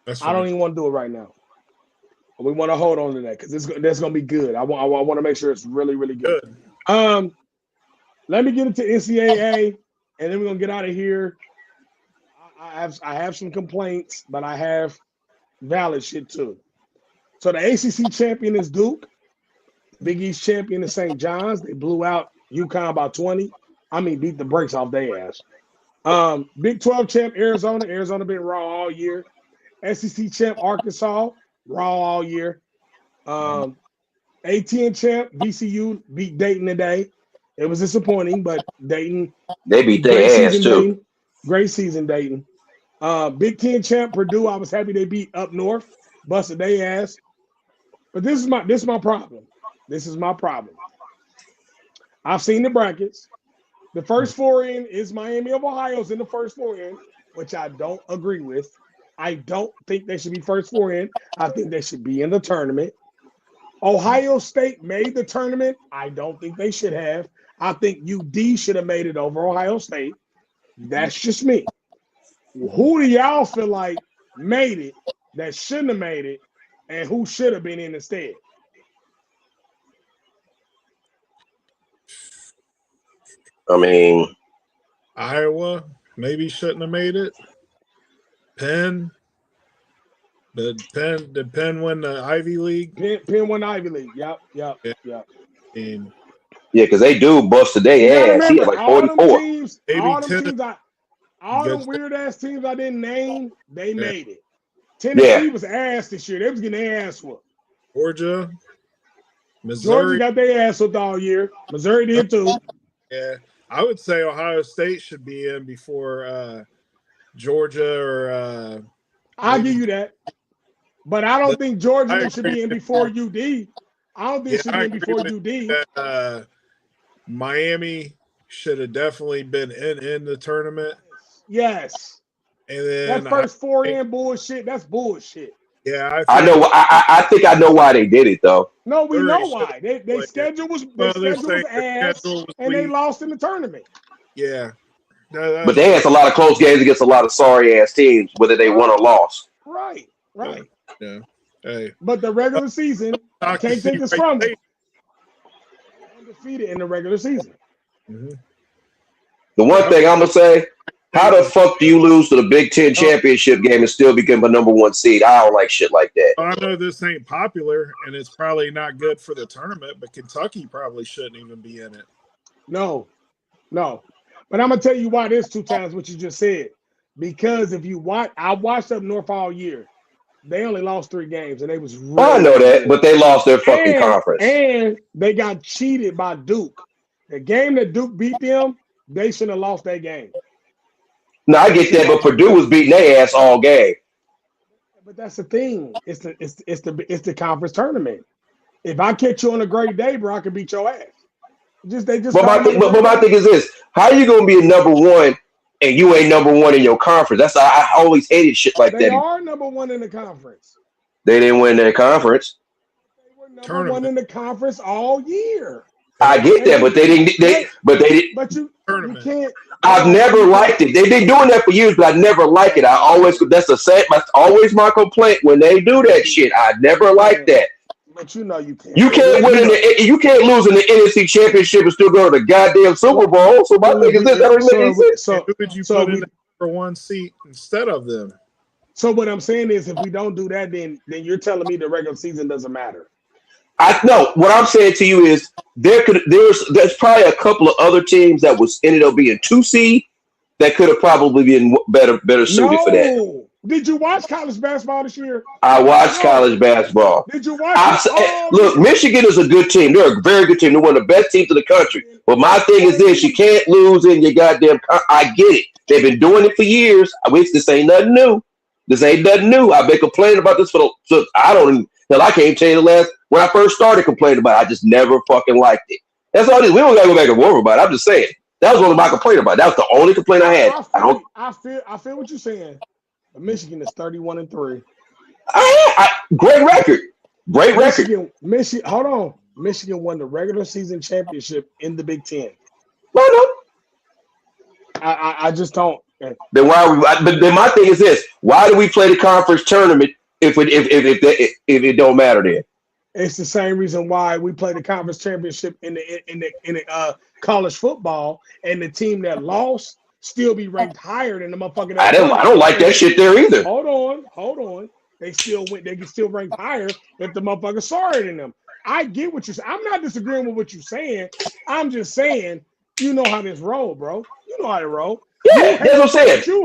That's I don't fine. even want to do it right now. We want to hold on to that because that's gonna be good. I want to make sure it's really, really good. Good. Let me get into NCAA, and then we're gonna get out of here. I have some complaints, but I have valid shit too. So the ACC champion is Duke. Big East champion is St. John's. They blew out UConn by 20. I mean, beat the brakes off their ass. Big 12 champ Arizona. Arizona been raw all year. SEC champ Arkansas, raw all year. A10 champ VCU beat Dayton today. It was disappointing, but Dayton, They beat great their ass season, too. Dayton. Great season, Dayton. Big Ten champ Purdue. I was happy they beat up north, busted their ass. But this is my problem. This is my problem. I've seen the brackets. The first four in is Miami of Ohio's in the first four in, which I don't agree with. I don't think they should be first four in. I think they should be in the tournament. Ohio State made the tournament. I don't think they should have. I think UD should have made it over Ohio State. That's just me. Who do y'all feel like made it that shouldn't have made it, and who should have been in instead? I mean, Iowa maybe shouldn't have made it. Penn. Did Penn win the Ivy League? Penn won the Ivy League. Yep. And yeah, because they do busted You their gotta ass. He remember, had like 44. all them Gets- weird ass teams I didn't name, they Yeah. made it. Tennessee Yeah. was ass this year. They was getting their ass whooped. Georgia, Georgia Missouri. got their ass whooped all year. Missouri did too. Yeah, I would say Ohio State should be in before Georgia or I'll maybe- give you that. But I don't think Georgia I should be in before UD. I don't think it should I be in agree before with UD. that. Miami should have definitely been in the tournament. Yes. And then That first four in bullshit, that's bullshit. I know. I think I know why they did it though. No, we know Missouri why. They played. schedule was Well, they're schedule saying was their ass, schedule was and they weak. lost in the tournament. Yeah. But they had a lot of close games against a lot of sorry ass teams, whether they won or lost. Right. Yeah. Hey. But the regular season, I can't take this from them. Undefeated in the regular season. Mm-hmm. The one thing I'm gonna say, how the fuck do you lose to the Big Ten championship game and still become a number one seed? I don't like shit like that. I know this ain't popular and it's probably not good for the tournament, but Kentucky probably shouldn't even be in it. No. But I'm gonna tell you why there's two times what you just said. Because if you watch, I watched up north all year. They only lost 3 games, and they was really I know that, good. but they lost their fucking And- conference. And they got cheated by Duke. The game that Duke beat them, they shouldn't have lost that game. No, I get that, but Purdue was beating their ass all game. But that's the thing. It's the conference tournament. If I catch you on a great day, bro, I can beat your ass. But my thing is this: how you gonna be a number one and you ain't number one in your conference? That's I always hated shit like They that. are number one in the conference. They didn't win their conference. They were number Tournament. one in the conference all year. I get that, but they didn't. But you Tournament. can't. I've never liked it. They've been doing that for years, but I never like it. That's the same. That's always my complaint when they do that shit. I never like that. But you know you can't. You can't win you can't lose in the NFC Championship and still go to the goddamn Super Bowl. So my thing is this: that doesn't make any sense. So Who would you so put we- in the number one seat instead of them? So what I'm saying is, if we don't do that, then you're telling me the regular season doesn't matter. I know what I'm saying to you is there's probably a couple of other teams that was ended up being 2 seed that could have probably been better suited for that. Did you watch college basketball this year? I watched college basketball. Did you watch Look, Michigan is a good team. They're a very good team. They're one of the best teams in the country. But my thing is this: you can't lose in your goddamn. I get it. They've been doing it for years. I wish this ain't nothing new. This ain't nothing new. I've been complaining about this I don't even. Hell, I can't tell you when I first started complaining about it. I just never fucking liked it. That's all it is. We don't gotta go back and war about it. I'm just saying. That was one of my complaints about it. That was the only complaint I had. I feel what you're saying. Michigan is 31-3. Great record. Great record. Hold on. Michigan won the regular season championship in the Big Ten. No. I just don't. Then but then my thing is this: why do we play the conference tournament if it don't matter then? It's the same reason why we play the conference championship in the college football, and the team that lost still be ranked higher than the motherfucking. I don't like that shit there either. Hold on. They still win. They can still rank higher if the motherfucker's sorry than them. I get what you're saying. I'm not disagreeing with what you're saying. I'm just saying, you know how this roll, bro. You know how to roll. Yeah, that's what I'm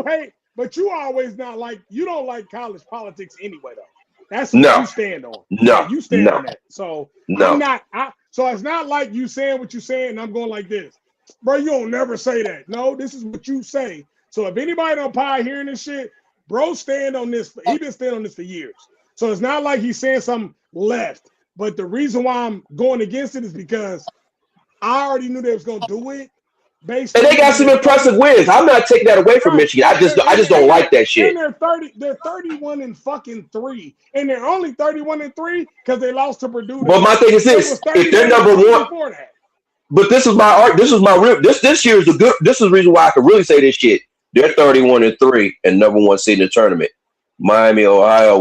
saying. But you always not like. You don't like college politics anyway, though. That's what you stand on. No, you stand on that. So no. I'm not. So it's not like you saying what you're saying, and I'm going like this. Bro, you don't never say that. No, this is what you say. So if anybody on Pie hearing this shit, bro, stand on this. He been standing on this for years. So it's not like he's saying something left. But the reason why I'm going against it is because I already knew they was gonna do it. And they got some impressive wins. I'm not taking that away from Michigan. I just don't like that shit. And they're 31-3, and they're only 31-3 because they lost to Purdue. But my thing is this: if they're number one. But this is my art. This is my real. This year is the good. This is the reason why I can really say this shit. They're 31-3 and number one seed in the tournament. Miami, Ohio,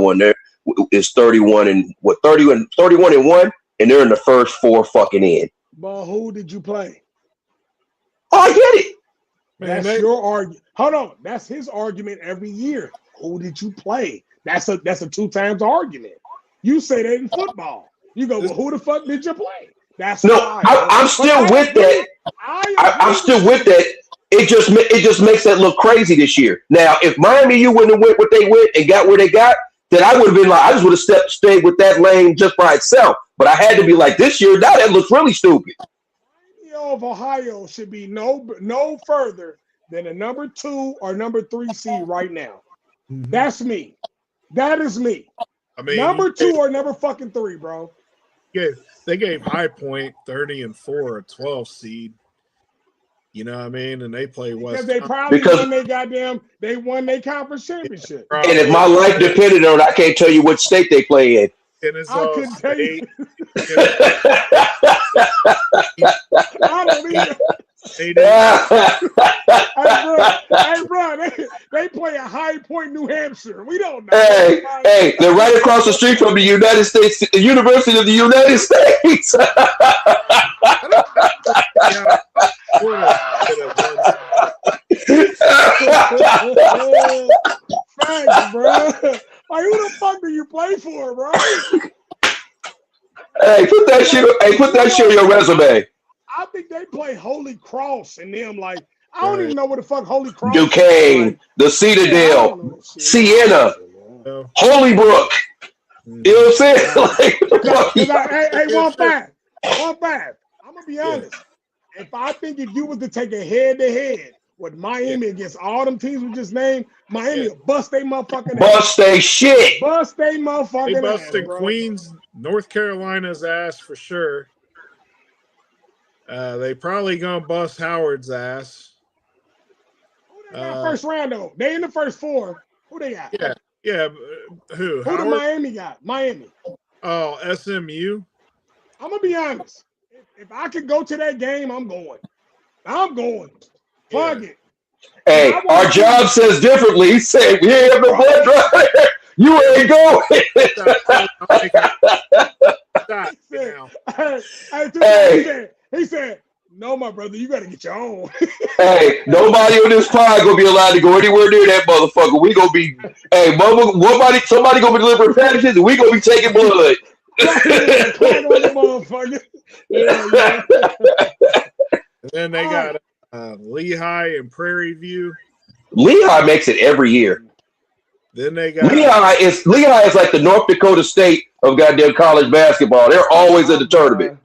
is 31-1, and they're in the first four fucking in. But who did you play? Oh, I get it. That's your argument. Hold on. That's his argument every year. Who did you play? That's a 2 times argument. You say that in football. You go, well, who the fuck did you play? That's I'm still with that. I'm still with that. It just makes that look crazy this year. Now, if Miami U wouldn't have went what they went and got where they got, then I would have been like, I just would have stayed with that lane just by itself. But I had to be like, this year, now that looks really stupid. Miami of Ohio should be no further than a number 2 or number 3 seed right now. Mm-hmm. That's me. That is me. I mean, number 2 or number fucking 3, bro. Yeah, they gave High Point 30-4, a 12 seed. You know what I mean? And they play West. Because they probably won their conference championship. And if my life depended on it, I can't tell you what state they play in. I couldn't tell you. I don't either. Hey, bro, they play at High Point, New Hampshire. We don't know. Hey, they're right across the street from the United States, the University of the United States. Thanks, bro. Like, who the fuck do you play for, bro? Hey, put that shit on your resume. I think they play Holy Cross and them like I don't even know what the fuck Holy Cross. Duquesne, like. The Citadel, Siena, Holybrook. You know what I'm saying? Hey, one fact. I'm gonna be honest. If you was to take a head-to-head with Miami against all them teams we just named, Miami will bust they motherfucking ass. Bust they shit. Bust they motherfucking ass. They busted Queens, North Carolina's ass for sure. They probably gonna bust Howard's ass. Who they got first round though? They in the first 4. Who they got? Yeah. Who? Who do Miami got? Miami. Oh, SMU. I'm gonna be honest. If I could go to that game, I'm going. Plug it. Hey, our job says differently. He said, we ain't have no blood drive. You ain't going. He said, no, my brother, you got to get your own. Hey, nobody on this pod gonna be allowed to go anywhere near that motherfucker. We gonna be, somebody gonna be delivering packages, and we gonna be taking blood. And then they got Lehigh and Prairie View. Lehigh makes it every year. Then they got Lehigh is like the North Dakota State of goddamn college basketball. They're always in the tournament.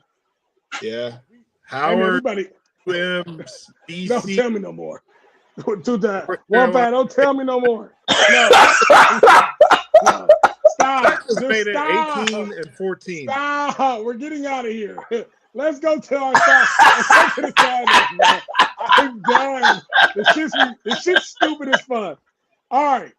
yeah. Hey, Howard, everybody, UMs, don't DC, tell me no more. 2 times. North 1 Carolina. 5, don't tell me no more. No. No. Stop. Texas Just made it stop. 18 and 14. Stop. We're getting out of here. Let's go to our side. Let's go to the side notes, man. I'm done. The shit's stupid as fun. All right.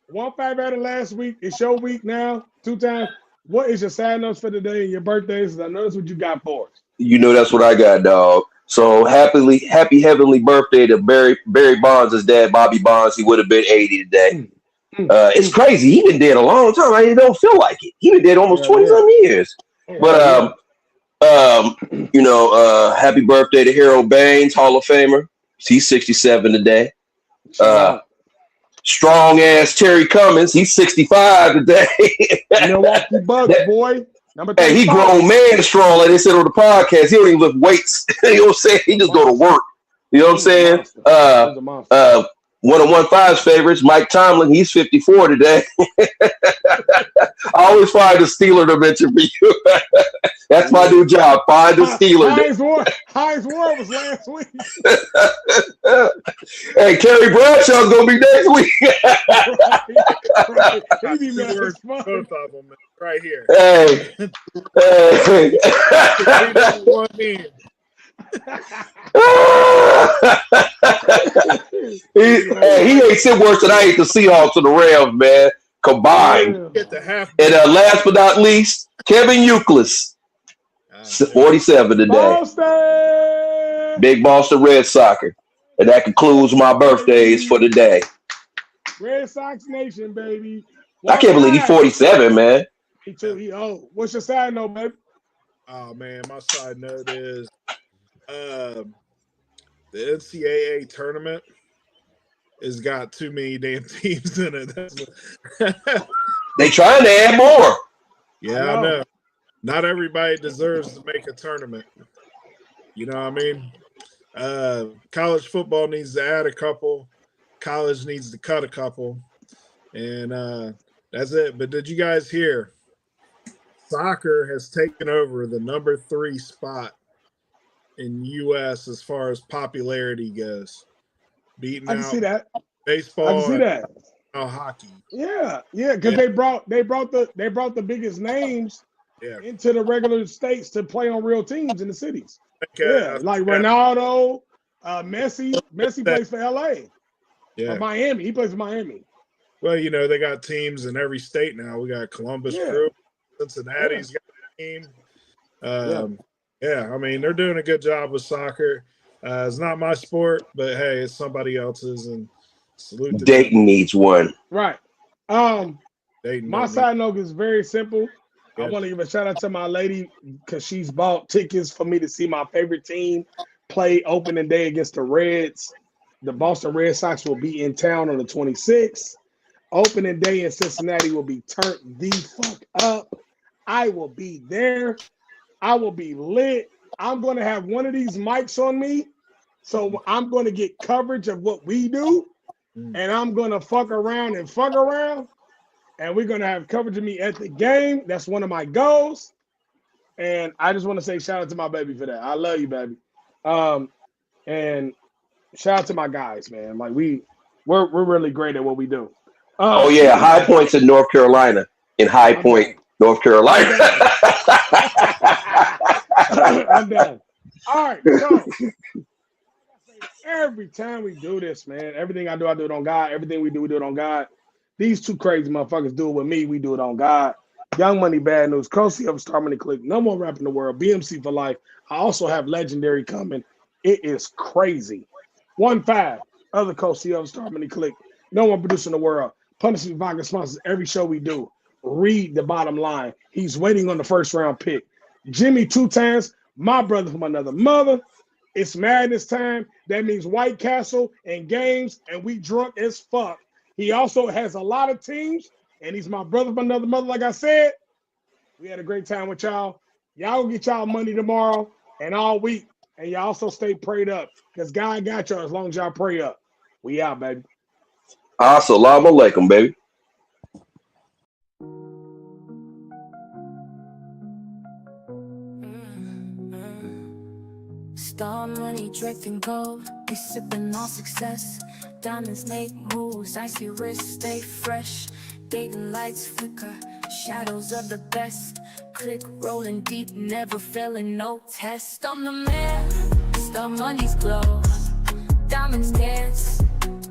1 5 out of last week. It's your week now. 2 times. What is your side notes for today and your birthdays? I know that's what you got for us. You know that's what I got, dog. So happy heavenly birthday to Barry Bonds' dad, Bobby Bonds. He would have been 80 today. It's crazy. He been dead a long time. I don't feel like it. He been dead almost 20-some years. But happy birthday to Harold Baines, Hall of Famer. He's 67 today. Strong ass Terry Cummins, he's 65 today. Milwaukee Bucks, boy. Number 35. Hey, he grown man strong, like they said on the podcast. He don't even lift weights. You know what I'm saying? He just go to work. You know what I'm saying? One of 1-5's favorites, Mike Tomlin, he's 54 today. I always find a Steeler to mention for you. That's my new job. Find a Steeler. Hines Ward was last week. Hey, Kerry Bradshaw's gonna be next week. Right. He be mad as fuck. Both of them right here. Hey. One in. He ain't shit worse than I hate the Seahawks and the Rams, man, combined. Get the half. And last but not least, Kevin Euclid, 47 today. Boston! Big Boston Red Sox. And that concludes my birthdays for the day. Red Sox Nation, baby. I can't believe he's 47, man. He too. He old. What's your side note, baby? Oh man, my side note is the NCAA tournament has got too many damn teams in it. They trying to add more. Yeah, I know. Not everybody deserves to make a tournament. You know what I mean? College football needs to add a couple. College needs to cut a couple. And that's it. But did you guys hear? Soccer has taken over the number 3 spot in U.S. as far as popularity goes. Beating I can out see that. baseball. I can see that. And hockey. Yeah, because they brought the biggest names into the regular states to play on real teams in the cities. Okay. Like Ronaldo, Messi. Messi plays for LA. Or Miami. He plays for Miami. Well, you know, they got teams in every state now. We got Columbus Crew, Cincinnati's got a team. I mean, they're doing a good job with soccer. It's not my sport, but hey, it's somebody else's, and salute to Dayton them. needs one. Right. Dayton My side note is very simple. I want to give a shout out to my lady because she's bought tickets for me to see my favorite team play opening day against the Reds. The Boston Red Sox will be in town on the 26th. Opening day in Cincinnati will be turned the fuck up. I will be there. I will be lit. I'm going to have one of these mics on me. So I'm going to get coverage of what we do. And I'm going to fuck around. And we're going to have coverage of me at the game. That's one of my goals. And I just want to say shout out to my baby for that. I love you, baby. And shout out to my guys, man. Like we're really great at what we do. High Point's in North Carolina. In High Point, North Carolina. I'm done. All right, so every time we do this, man, everything I do it on God. Everything we do it on God. These two crazy motherfuckers do it with me. We do it on God. Young Money, Bad News, Cozy of Star Money Click, no more rap in the world, BMC for life. I also have Legendary coming. It is crazy. 1-5, other Cozy of Star Money Click, no one producing the world. Punishment Vodka sponsors every show we do. Read the bottom line. He's waiting on the first round pick. Jimmy 2 times, my brother from another mother. It's madness time. That means White Castle and games, and we drunk as fuck. He also has a lot of teams, and he's my brother from another mother, like I said. We had a great time with y'all. Y'all will get y'all money tomorrow and all week. And y'all also stay prayed up because God got y'all as long as y'all pray up. We out, baby. Assalamu alaikum, baby. Star money draped in gold, we sipping on success. Diamonds make moves, icy wrists stay fresh. Dating lights flicker, shadows of the best. Click rolling deep, never failing, no test. I'm the man, star money's glow. Diamonds dance,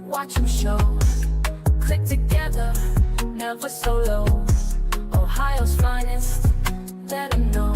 watch them show. Click together, never solo. Ohio's finest, let 'em know.